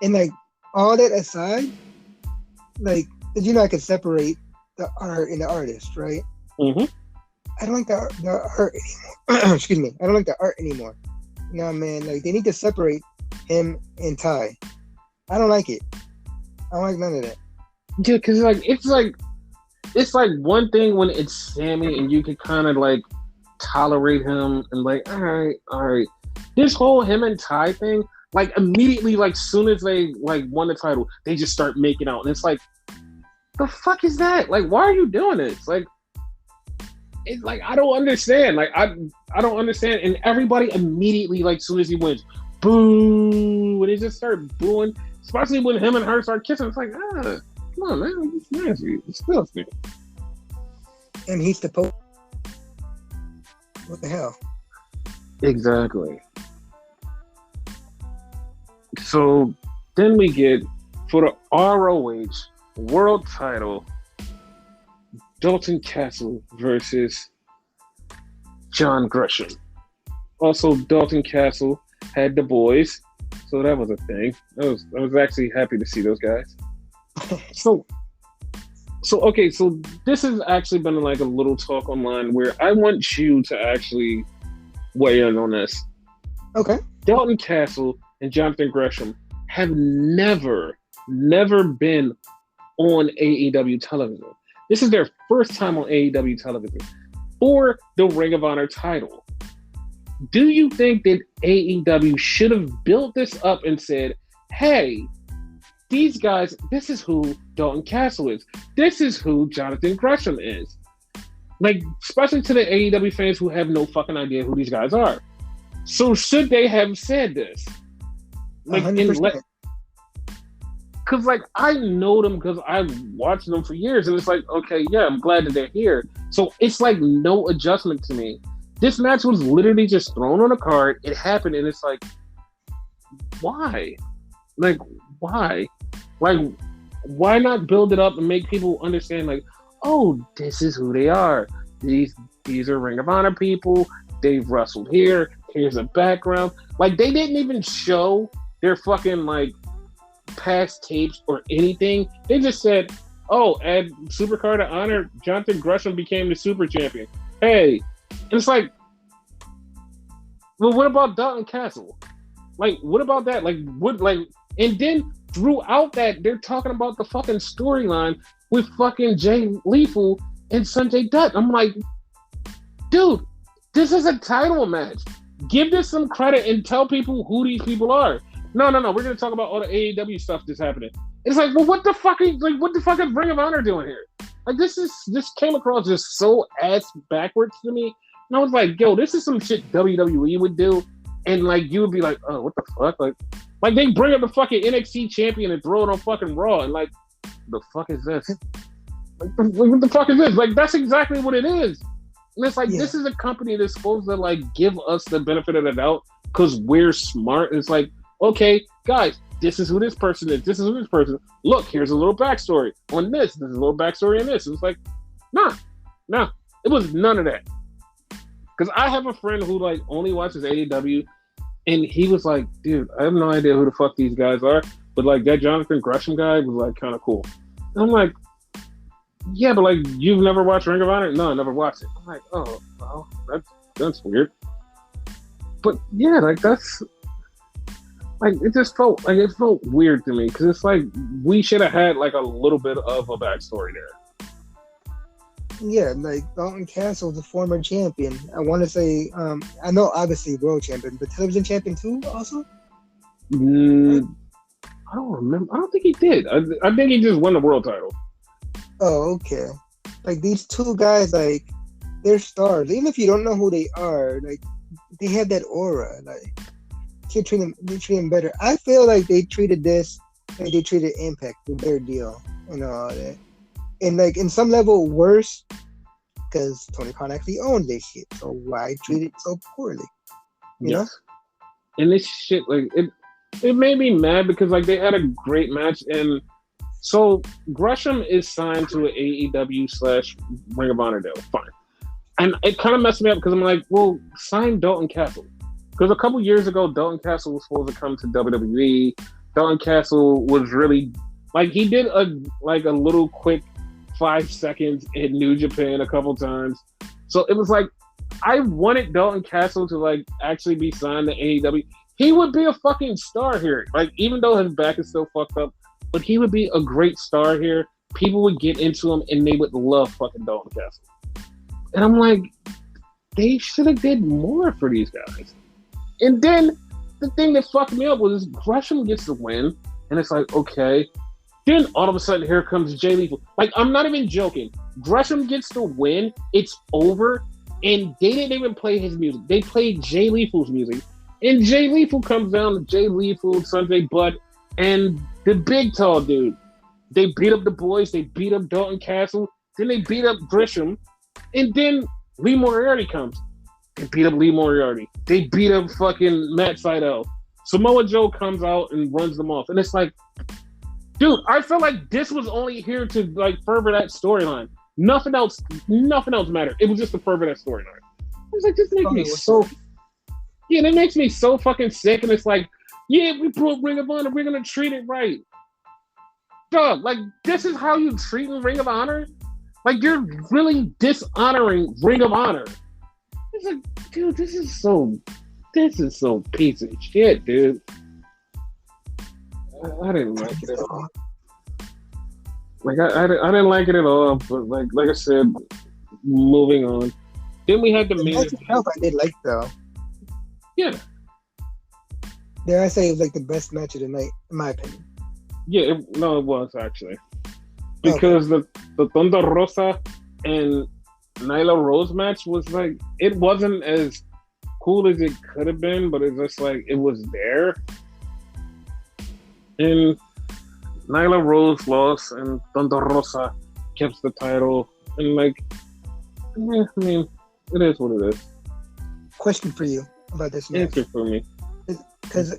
And, like, all that aside, like, because you know I can separate the art and the artist, right? Mm-hmm. I don't like the art anymore. Excuse me. I don't like the art anymore. You know, man. Like, they need to separate him and Ty. I don't like it. I don't like none of that. Yeah, because, like, it's like one thing when it's Sammy and you can kind of, like, tolerate him and, like, all right. This whole him and Ty thing, like, immediately, like, soon as they, like, won the title, they just start making out. And it's like, the fuck is that? Like, why are you doing this? Like, it's like, I don't understand. Like, I don't understand. And everybody immediately, like, soon as he wins, boo. And they just start booing. Especially when him and her start kissing. It's like, come on, man. It's nasty. It's filthy. And he's the Pope. What the hell? Exactly. So then we get, for the ROH World Title, Dalton Castle versus John Gresham. Also, Dalton Castle had the boys, so that was a thing. I was actually happy to see those guys. So okay, so this has actually been like a little talk online where I want you to actually weigh in on this. Okay. Dalton Castle and Jonathan Gresham have never been on AEW television. This is their first time on AEW television for the Ring of Honor title. Do you think that AEW should have built this up and said, hey, these guys, this is who Dalton Castle is. This is who Jonathan Gresham is. Like, especially to the AEW fans who have no fucking idea who these guys are. So should they have said this? Like, 100%. Because, like, I know them because I've watched them for years, and it's like, okay, yeah, I'm glad that they're here. So it's like no adjustment to me. This match was literally just thrown on a card. It happened, and it's like, why? Like, why? Like, why not build it up and make people understand, like, oh, this is who they are. These are Ring of Honor people. They've wrestled here. Here's a background. Like, they didn't even show their fucking, like, past tapes or anything. They just said, oh, at Supercard of Honor, Jonathan Gresham became the super champion. Hey. And it's like, well, what about Dalton Castle? Like, what about that? Like, what, like, and then throughout that, they're talking about the fucking storyline with fucking Jay Lethal and Sanjay Dutt. I'm like, dude, this is a title match. Give this some credit and tell people who these people are. No. We're gonna talk about all the AEW stuff that's happening. It's like, well, what the fuck is Ring of Honor doing here? Like, this came across just so ass backwards to me. And I was like, yo, this is some shit WWE would do. And like, you would be like, oh, what the fuck? Like they bring up the fucking NXT champion and throw it on fucking Raw, and like, the fuck is this? Like, what the fuck is this? Like, that's exactly what it is. And it's like, This is a company that's supposed to like give us the benefit of the doubt because we're smart. And it's like, okay, guys, this is who this person is. This is who this person is. Look, here's a little backstory on this. There's a little backstory on this. And it's like, nah, it was none of that. Because I have a friend who like only watches AEW, and he was like, dude, I have no idea who the fuck these guys are, but like that Jonathan Gresham guy was like kind of cool. And I'm like, yeah, but like you've never watched Ring of Honor? No, I never watched it. I'm like, oh, well, that's weird. But yeah, like that's like it felt weird to me because it's like we should have had like a little bit of a backstory there. Yeah, like Dalton Castle, the former champion. I want to say, I know obviously world champion, but television champion too, also. I don't remember. I don't think he did. I think he just won the world title. Oh, okay. Like these two guys, like they're stars. Even if you don't know who they are, like they have that aura. Like they treat them better. I feel like they treated this like they treated Impact with their deal and all that. And like in some level worse because Tony Khan actually owns this shit. So why treat it so poorly? You know? And this shit, like it made me mad because like they had a great match, and so Gresham is signed to an AEW / Ring of Honor deal. Fine. And it kind of messed me up because I'm like, well, sign Dalton Castle. Because a couple years ago, Dalton Castle was supposed to come to WWE. Dalton Castle was really like he did a little quick 5 seconds in New Japan a couple times. So it was like, I wanted Dalton Castle to like actually be signed to AEW. He would be a fucking star here. Like, even though his back is still fucked up, but he would be a great star here. People would get into him and they would love fucking Dalton Castle. And I'm like, they should have did more for these guys. And then the thing that fucked me up was Gresham gets the win, and it's like, okay. Then all of a sudden, here comes Jay Lethal. Like, I'm not even joking. Gresham gets the win. It's over. And they didn't even play his music. They played Jay Lethal's music. And Jay Lethal comes down to Jay Lethal, Sanjay Dutt, and the big tall dude. They beat up the boys. They beat up Dalton Castle. Then they beat up Gresham. And then Lee Moriarty comes. They beat up Lee Moriarty. They beat up fucking Matt Sydal. Samoa Joe comes out and runs them off. And it's like, dude, I felt like this was only here to like further that storyline. Nothing else mattered. It was just to further that storyline. was like, this makes me so. Yeah, that makes me so fucking sick. And it's like, yeah, we brought Ring of Honor. We're gonna treat it right. Dog, like this is how you treat Ring of Honor. Like you're really dishonoring Ring of Honor. It's like, dude, this is so piece of shit, dude. I didn't like it at all. Like I didn't like it at all. But like I said, moving on. Then we had the main match itself I did like though. Yeah. Dare I say it was like the best match of the night, in my opinion. Yeah, it was actually. Because the Thunder Rosa and Nyla Rose match was like, it wasn't as cool as it could have been, but it's just like, it was there. And Nyla Rose lost and Thunder Rosa kept the title. And like, yeah, I mean, it is what it is. Question for you about this match. Answer for me. Because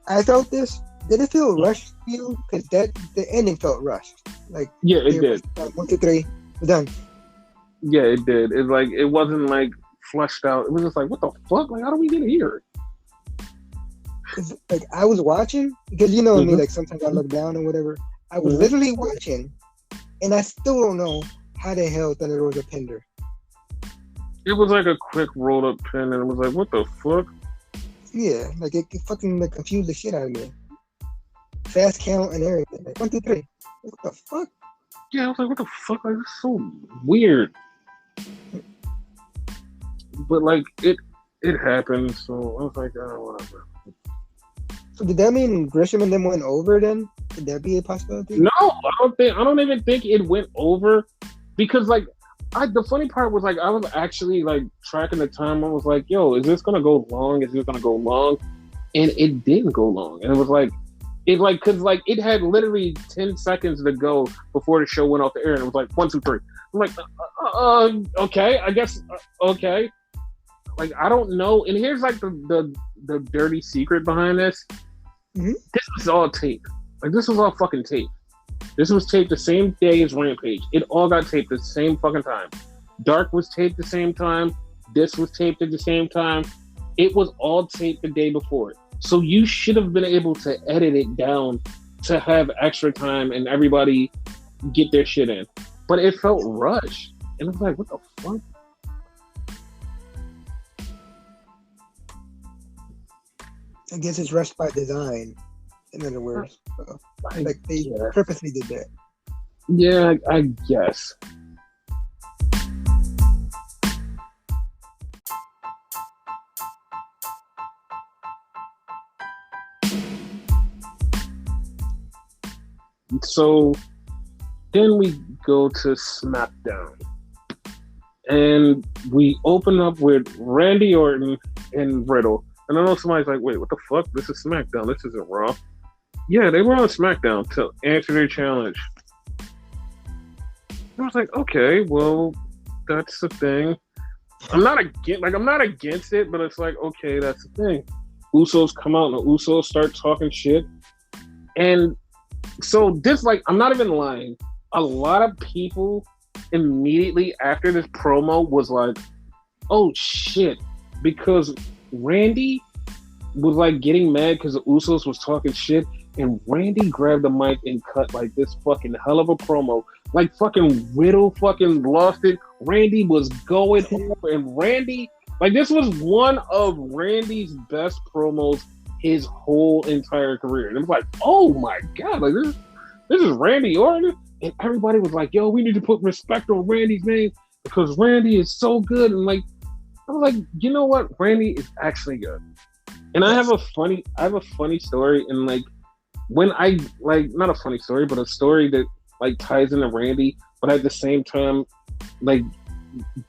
I felt this. Did it feel rushed to you? Because the ending felt rushed. Like yeah, it did. 1, 2, 3, we're done. Yeah, it did. It like it wasn't like fleshed out. It was just like, what the fuck? Like, how do we get here? Cause like I was watching because you know me. Like sometimes I look down and whatever. I was literally watching, and I still don't know how the hell Thunder Rosa pinned her. It was like a quick rolled up pin, and it was like, what the fuck? Yeah, like it fucking like, confused the shit out of me. Fast count and everything. Like 1, 2, 3. What the fuck? Yeah, I was like, what the fuck? Like, it's so weird. But like it happened, so I was like, oh, whatever. So did that mean Grisham and them went over then? Could that be a possibility? No, I don't even think it went over because like the funny part was like I was actually like tracking the time. I was like, yo, is this gonna go long? Is this gonna go long? And it didn't go long. And it was like because like it had literally 10 seconds to go before the show went off the air, and it was like 1, 2, 3. I'm like, okay, I guess okay. Like I don't know. And here's like the dirty secret behind this. Mm-hmm. This was all taped. Like this was all fucking taped. This was taped the same day as Rampage. It all got taped at the same fucking time. Dark was taped the same time. This was taped at the same time. It was all taped the day before. So you should have been able to edit it down to have extra time and everybody get their shit in. But it felt rushed. And I was like, what the fuck? I guess it's rushed by design, in other words. So, like they purposely did that. Yeah, I guess. So then we go to SmackDown. And we open up with Randy Orton and Riddle. And I know somebody's like, wait, what the fuck? This is SmackDown. This isn't Raw. Yeah, they were on SmackDown to answer their challenge. I was like, okay, well, that's the thing. I'm not against it, but it's like, okay, that's the thing. Usos come out and the Usos start talking shit. And so this, like, I'm not even lying. A lot of people immediately after this promo was like, oh shit, because Randy was like getting mad because the Usos was talking shit, and Randy grabbed the mic and cut like this fucking hell of a promo. Like fucking Riddle fucking lost it. Randy was going over, and Randy, like this was one of Randy's best promos his whole entire career. And it was like, oh my god, like this is Randy Orton, and everybody was like, yo, we need to put respect on Randy's name because Randy is so good. And like, I was like, you know what? Randy is actually good. And I have a funny story, and like when I like not a funny story, but a story that like ties into Randy, but at the same time, like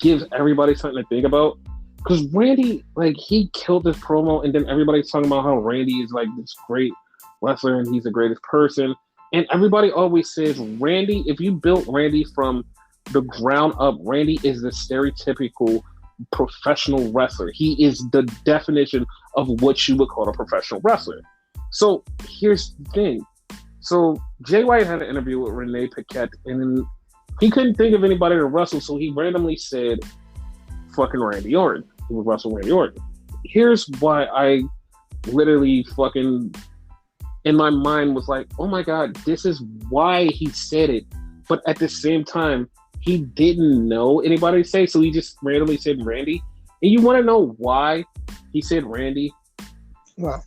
gives everybody something to think about. Because Randy, like he killed this promo, and then everybody's talking about how Randy is like this great wrestler and he's the greatest person. And everybody always says Randy, if you built Randy from the ground up, Randy is the stereotypical professional wrestler. He is the definition of what you would call a professional wrestler. So here's the thing. So Jay White had an interview with Renee Paquette, and he couldn't think of anybody to wrestle, so he randomly said fucking Randy Orton. He would wrestle Randy Orton. Here's why I literally fucking in my mind was like, oh my god, this is why he said it. But at the same time, he didn't know anybody to say, so he just randomly said Randy. And you want to know why he said Randy? Why?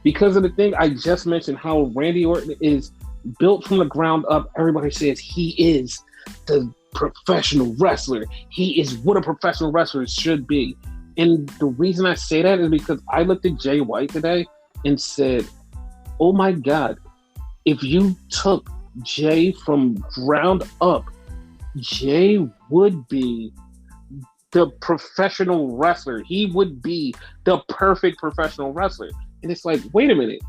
Because of the thing I just mentioned, how Randy Orton is built from the ground up. Everybody says he is the professional wrestler. He is what a professional wrestler should be. And the reason I say that is because I looked at Jay White today and said, oh my God, if you took Jay from ground up, Jay would be the professional wrestler. He would be the perfect professional wrestler. And it's like, wait a minute.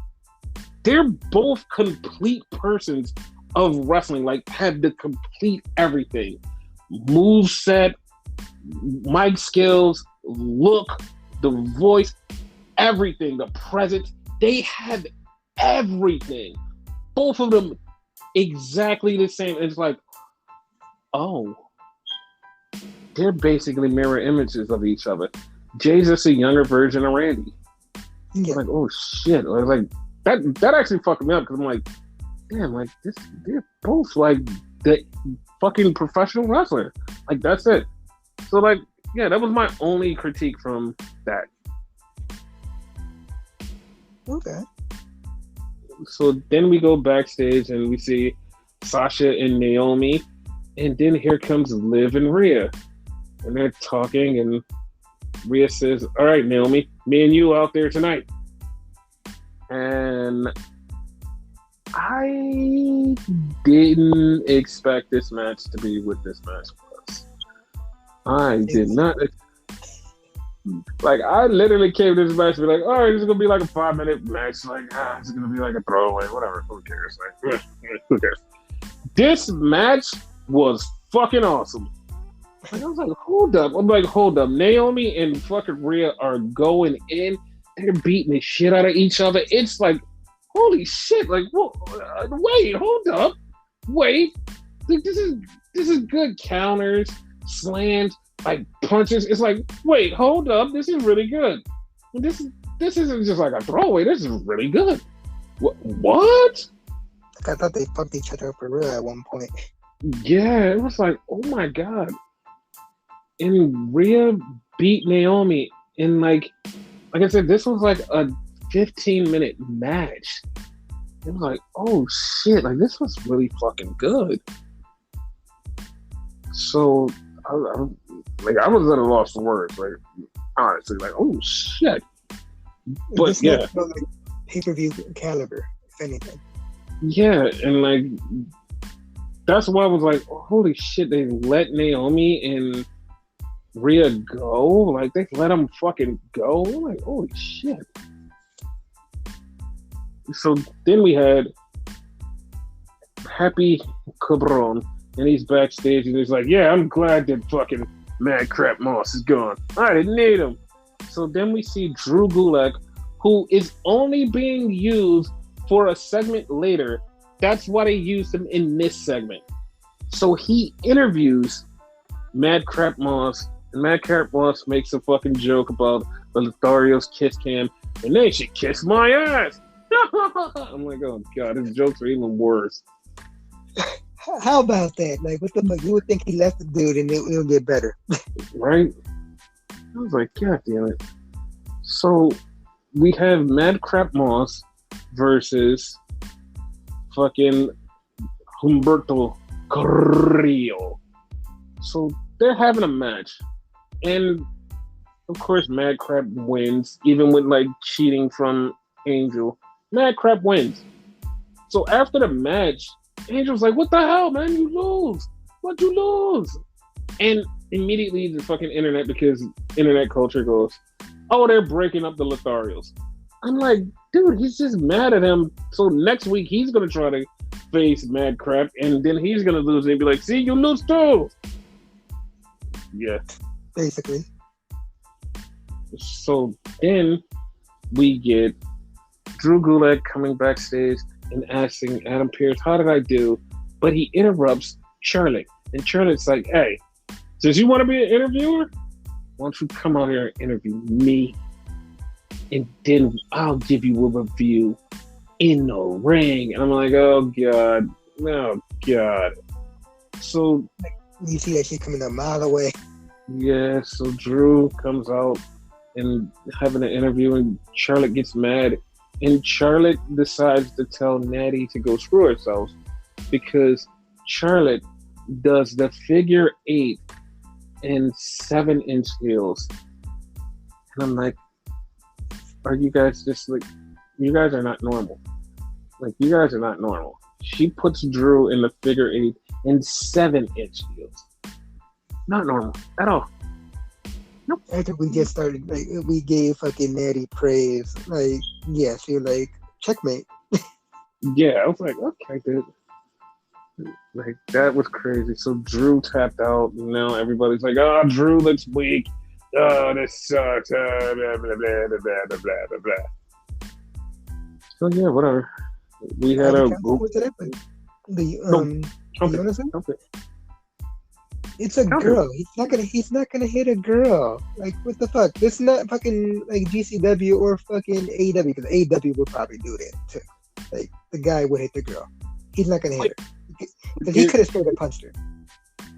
They're both complete persons of wrestling, like have the complete everything. Moveset, mic skills, look, the voice, everything, the presence. They have everything. Both of them exactly the same. It's like, oh, they're basically mirror images of each other. Jay's just a younger version of Randy. Yeah. Like, oh shit. Like that actually fucked me up because I'm like, damn, like they're both like the fucking professional wrestler. Like that's it. So like, yeah, that was my only critique from that. Okay. So then we go backstage and we see Sasha and Naomi, and then here comes Liv and Rhea, and they're talking, and Rhea says, "All right, Naomi, me and you out there tonight." And I didn't expect this match to be what this match was. I did not. Like, I literally came to this match and be like, all right, this is going to be like a 5-minute match. Like, it's going to be like a throwaway, whatever. Who cares? Like, who cares? This match was fucking awesome. Like, I was like, hold up. I'm like, hold up. Naomi and fucking Rhea are going in. They're beating the shit out of each other. It's like, holy shit. Like, wait, hold up. Wait. Like, this is good counters, slams, like punches. It's like, wait, hold up. This is really good. This isn't just like a throwaway. This is really good. What? I thought they fucked each other up for real at one point. Yeah, it was like, oh my God. And Rhea beat Naomi in like I said, this was like a 15-minute match. It was like, oh shit, like this was really fucking good. So I was at a loss for words, like honestly, like oh shit. But this yeah, like pay-per-view caliber, if anything. Yeah, and like that's why I was like, oh, holy shit, they let Naomi and Rhea go, like they let them fucking go. I'm like, holy shit. So then we had Happy Cabron, and he's backstage, and he's like, yeah, I'm glad that fucking Madcap Moss is gone. I didn't need him. So then we see Drew Gulak, who is only being used for a segment later. That's why they used him in this segment. So he interviews Madcap Moss, and Madcap Moss makes a fucking joke about the Lothario's kiss cam, and they should kiss my ass. I'm like, oh god, his jokes are even worse. How about that? Like, what the fuck? You would think he left the dude and it'll get better. Right? I was like, god damn it. So we have Madcap Moss versus fucking Humberto Carrillo. So they're having a match. And of course Madcap wins, even with like cheating from Angel. Madcap wins. So after the match, Angel's like, what the hell, man? You lose. What'd you lose? And immediately the fucking internet, because internet culture goes, oh, they're breaking up the Lotharios. I'm like, dude, he's just mad at him. So next week he's gonna try to face Madcap, and then he's gonna lose and be like, see, you lose too. Yeah. Basically. So then we get Drew Gulak coming backstage and asking Adam Pearce, how did I do? But he interrupts Charlotte. And Charlotte's like, hey, since you want to be an interviewer, why don't you come out here and interview me, and then I'll give you a review in the ring. And I'm like, oh God. So You see that shit coming a mile away. yeah, so Drew comes out and having an interview, and Charlotte gets mad, and Charlotte decides to tell Natty to go screw herself because Charlotte does the figure 8 in 7-inch heels. And I'm like, are you guys just like, you guys are not normal. Like, you guys are not normal. She puts Drew in the figure 8 in 7-inch heels. Not normal at all. Nope. After we just started, like, we gave fucking Natty praise. Like, yeah, she was like, checkmate. Yeah, I was like, okay, dude. Like, that was crazy. So Drew tapped out, and now everybody's like, oh, Drew looks weak. Oh, this sucks. Blah, blah, blah, blah, blah, blah, blah, blah. So yeah, whatever. We had a group. It's a girl. He's not gonna hit a girl. Like, what the fuck? This is not fucking like GCW or fucking AEW, because AEW would probably do that too. Like, the guy would hit the girl. He's not gonna hit her because he could have straight up punched her.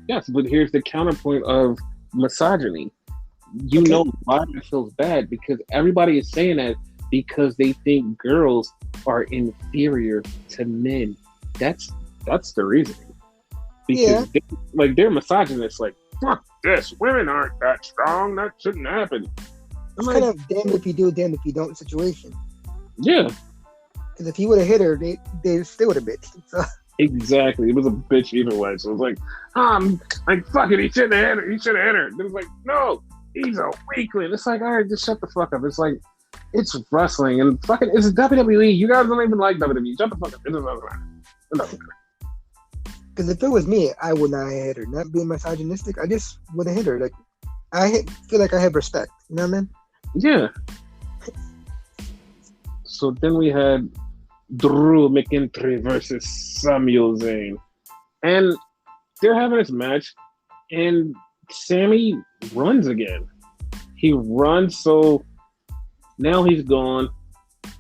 Yes, but here's the counterpoint of misogyny. You know why it feels bad, because everybody is saying that because they think girls are inferior to men. That's the reasoning. Because they're misogynists. Like, fuck this. Women aren't that strong. That shouldn't happen. It's kind of damned if you do, damned if you don't situation. Yeah. Because if he would have hit her, they still would have bitched. So. Exactly. It was a bitch either way. So it was like, fuck it. He should have hit her. He should have hit her. Then it's like, no, he's a weakling. It's like, all right, just shut the fuck up. It's like, it's wrestling and fucking, it's WWE. You guys don't even like WWE. Shut the fuck up. It doesn't matter. Because if it was me, I would not have hit her. Not being misogynistic, I just would have hit her. Like, feel like I have respect. You know what I mean? Yeah. So then we had Drew McIntyre versus Samuel Zayn. And they're having this match, and Sammy runs again. He runs, so now he's gone.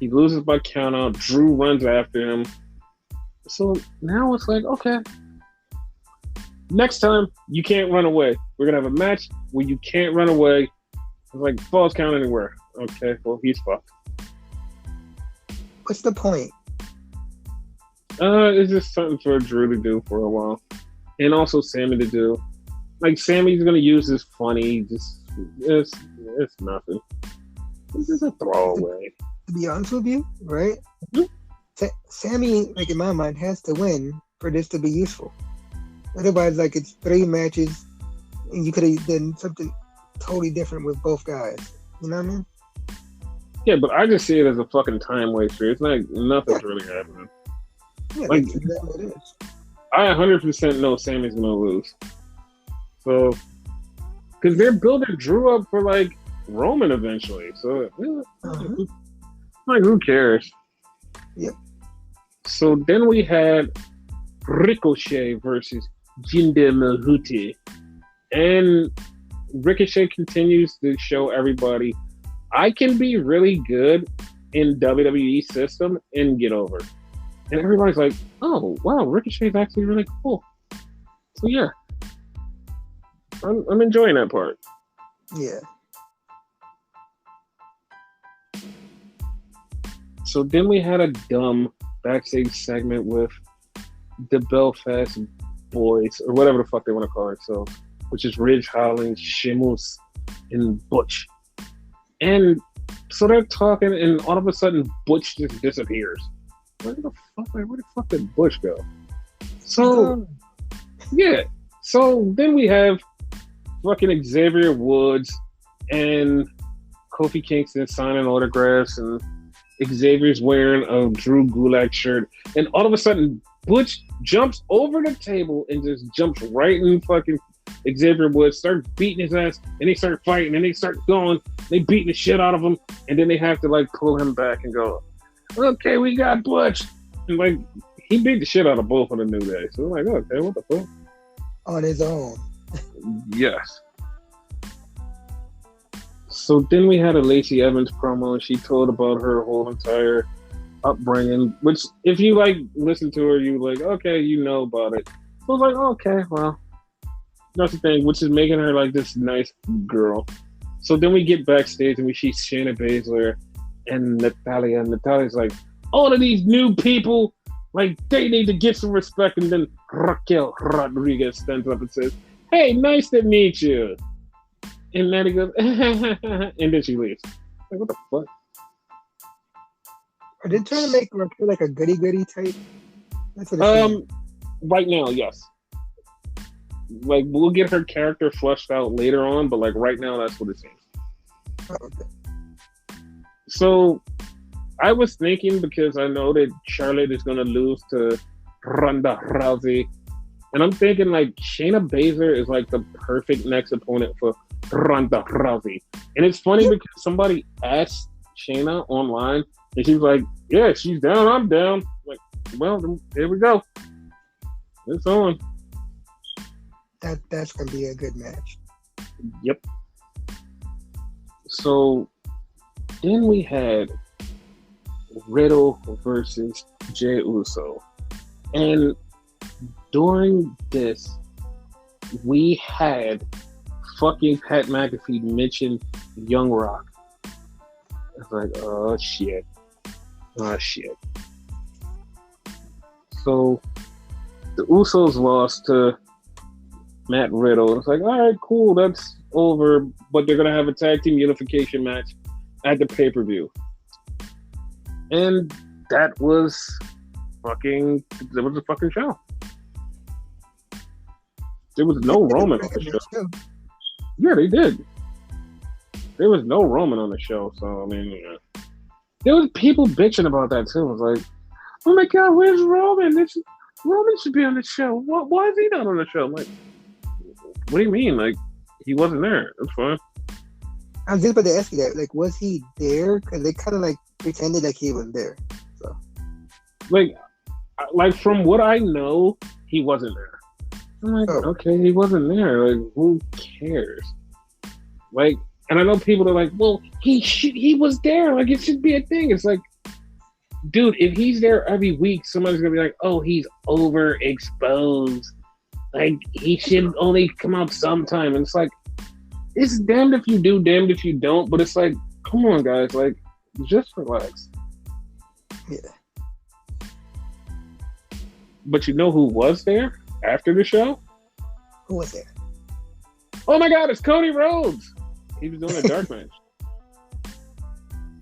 He loses by countout. Drew runs after him. So now it's like, okay, next time you can't run away. We're gonna have a match where you can't run away. It's like, falls count anywhere. Okay, well, he's fucked. What's the point? It's just something for Drew to do for a while, and also Sammy to do. Like, Sammy's gonna use this funny. It's nothing. This is a throwaway. To be honest with you, right? Mm-hmm. Sammy, like, in my mind, has to win for this to be useful. Otherwise, like, it's 3 matches, and you could have done something totally different with both guys. You know what I mean? Yeah, but I just see it as a fucking time waster. It's like nothing's really happening. Yeah, like, that's exactly what it is. I 100% know Sammy's gonna lose. So, because they're building Drew up for, like, Roman eventually. So, like, who cares? Yep. So then we had Ricochet versus Jinder Mahal. And Ricochet continues to show everybody, I can be really good in WWE system and get over. And everybody's like, oh, wow, Ricochet's actually really cool. So yeah, I'm enjoying that part. Yeah. So then we had a dumb backstage segment with the Belfast Boys, or whatever the fuck they want to call themselves, which is Ridge Holland, Sheamus, and Butch. And so they're talking, and all of a sudden, Butch just disappears. Where the fuck did Butch go? So, yeah. So then we have fucking Xavier Woods and Kofi Kingston signing autographs, and Xavier's wearing a Drew Gulak shirt, and all of a sudden, Butch jumps over the table and just jumps right in fucking Xavier Woods, starts beating his ass, and they start fighting, and they start going, they beating the shit out of him, and then they have to, like, pull him back and go, okay, we got Butch. And, like, he beat the shit out of both on the New Day. So I'm like, okay, what the fuck? On his own. Yes. So then we had a Lacey Evans promo, and she told about her whole entire upbringing. Which, if you like listen to her, you like, okay, you know about it. So I was like, okay, well, that's the thing, which is making her like this nice girl. So then we get backstage and we see Shayna Baszler and Natalia. And Natalia's like, all of these new people, like, they need to get some respect. And then Raquel Rodriguez stands up and says, hey, nice to meet you. And Natty goes, and then she leaves. Like, what the fuck? Are they trying to make Raquel like a goody-goody type? That's what it seems. Right now, yes. Like, we'll get her character fleshed out later on, but like right now, that's what it seems. Oh, okay. So, I was thinking, because I know that Charlotte is going to lose to Ronda Rousey, and I'm thinking like Shayna Baszler is like the perfect next opponent for Ronda Rousey. And it's funny because somebody asked Shayna online, and she's like, yeah, she's down, I'm down. Like, well, here we go. It's on. That's gonna be a good match. Yep. So then we had Riddle versus Jey Uso. And during this, we had fucking Pat McAfee mention Young Rock. It's like, oh shit. So the Usos lost to Matt Riddle. It's like, all right, cool, that's over. But they're gonna have a tag team unification match at the pay-per-view. And that was a fucking show. There was no Roman on the show. Yeah, they did. There was no Roman on the show, so I mean, yeah. There was people bitching about that too. It was like, oh my god, where's Roman? Roman should be on the show. Why is he not on the show? I'm like, what do you mean? Like, he wasn't there. It's fine. I was just about to ask you that. Like, was he there? Because they kind of like pretended like he was there. So, like from what I know, he wasn't there. I'm like, okay, he wasn't there. Like, who cares? Like, and I know people are like, well, he was there. Like, it should be a thing. It's like, dude, if he's there every week, somebody's gonna be like, oh, he's overexposed. Like, he should only come out sometime. And it's like, it's damned if you do, damned if you don't. But it's like, come on, guys. Like, just relax. Yeah. But you know who was there after the show? Who was there? Oh my God, it's Cody Rhodes. He was doing a dark match.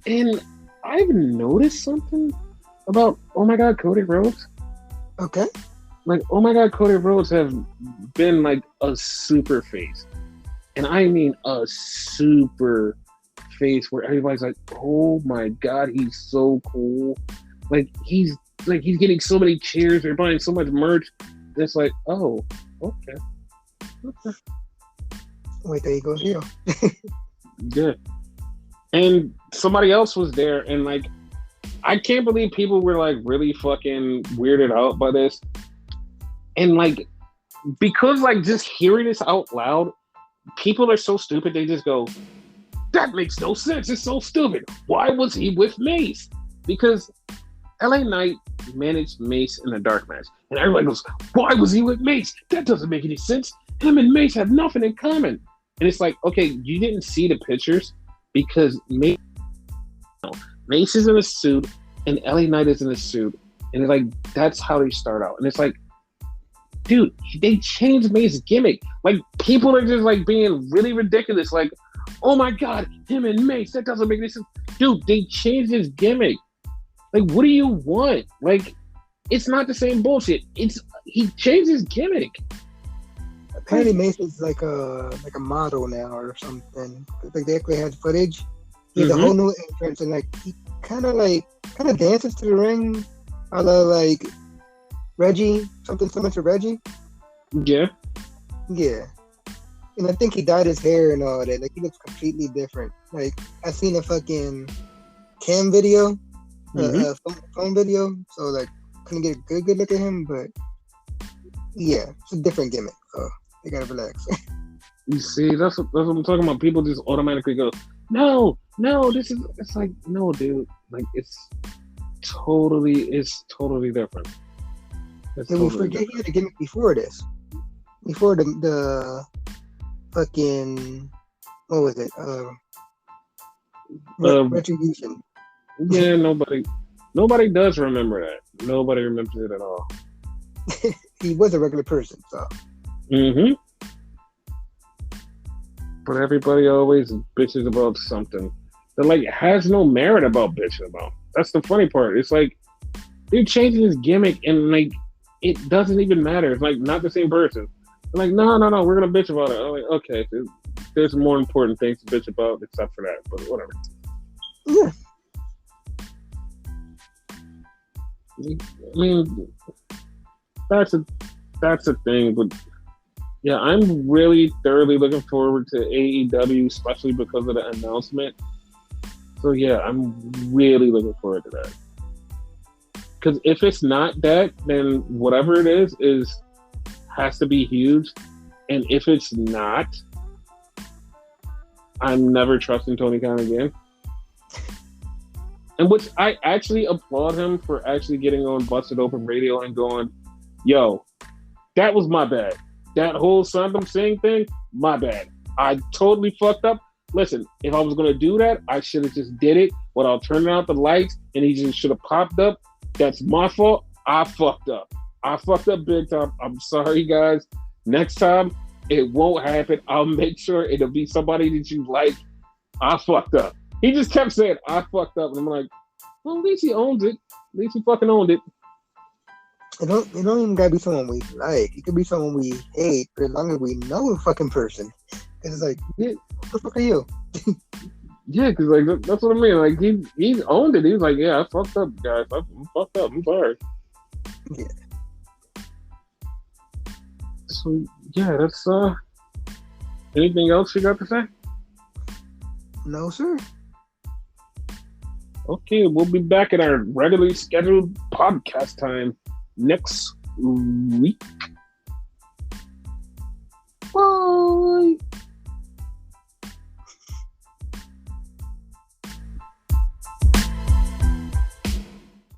And I've noticed something about, oh my God, Cody Rhodes. Okay. Like, oh my God, Cody Rhodes have been like a super face. And I mean a super face where everybody's like, oh my God, he's so cool. Like, he's getting so many cheers, they're buying so much merch. It's like, oh, okay. Wait, there you go, here. Yeah. And somebody else was there, and like, I can't believe people were like really fucking weirded out by this. And like, because like just hearing this out loud, people are so stupid, they just go, that makes no sense. It's so stupid. Why was he with Mace? Because LA Knight managed Mace in a dark match. And everybody goes, why was he with Mace? That doesn't make any sense. Him and Mace have nothing in common. And it's like, okay, you didn't see the pictures because Mace is in a suit and LA Knight is in a suit. And it's like, that's how they start out. And it's like, dude, they changed Mace's gimmick. Like, people are just like being really ridiculous. Like, oh my God, him and Mace, that doesn't make any sense. Dude, they changed his gimmick. Like, what do you want? Like, it's not the same bullshit. He changed his gimmick. Apparently, Mace is like a model now or something. Like, they actually had footage. He has a whole new entrance, and like he kind of dances to the ring, a la like Reggie, something similar to Reggie. Yeah. Yeah. And I think he dyed his hair and all that. Like, he looks completely different. Like, I seen a fucking cam video, phone video. So like, couldn't get a good look at him, but yeah, it's a different gimmick. So they gotta relax. You see, that's what I'm talking about. People just automatically go, no, this is. It's like, no, dude. Like it's totally different. It's Did we totally forget different. he had a gimmick before this? Before the fucking what was it? Retribution. Yeah, nobody does remember that. Nobody remembers it at all. He was a regular person, so. Mm-hmm. But everybody always bitches about something that like has no merit about bitching about. That's the funny part. It's like they're changing his gimmick and like it doesn't even matter. It's like not the same person. They're like, no, we're gonna bitch about it. I'm like, okay, there's more important things to bitch about except for that. But whatever. Yeah. I mean, that's a thing, but yeah, I'm really thoroughly looking forward to AEW, especially because of the announcement. So yeah, I'm really looking forward to that. Because if it's not that, then whatever it is has to be huge. And if it's not, I'm never trusting Tony Khan again. And which I actually applaud him for actually getting on Busted Open Radio and going, yo, that was my bad. That whole Sandam Singh thing, my bad. I totally fucked up. Listen, if I was going to do that, I should have just did it without turning out the lights and he just should have popped up. That's my fault. I fucked up. I fucked up big time. I'm sorry, guys. Next time, it won't happen. I'll make sure it'll be somebody that you like. I fucked up. He just kept saying, I fucked up. And I'm like, well, at least he owns it. At least he fucking owned it. It don't even gotta be someone we like. It could be someone we hate, but as long as we know a fucking person. Because it's like, yeah, what the fuck are you? Yeah, because like that's what I mean. Like he owned it. He was like, yeah, I fucked up, guys. I fucked up. I'm sorry. Yeah. So yeah, that's anything else you got to say? No, sir. Okay, we'll be back at our regularly scheduled podcast time next week.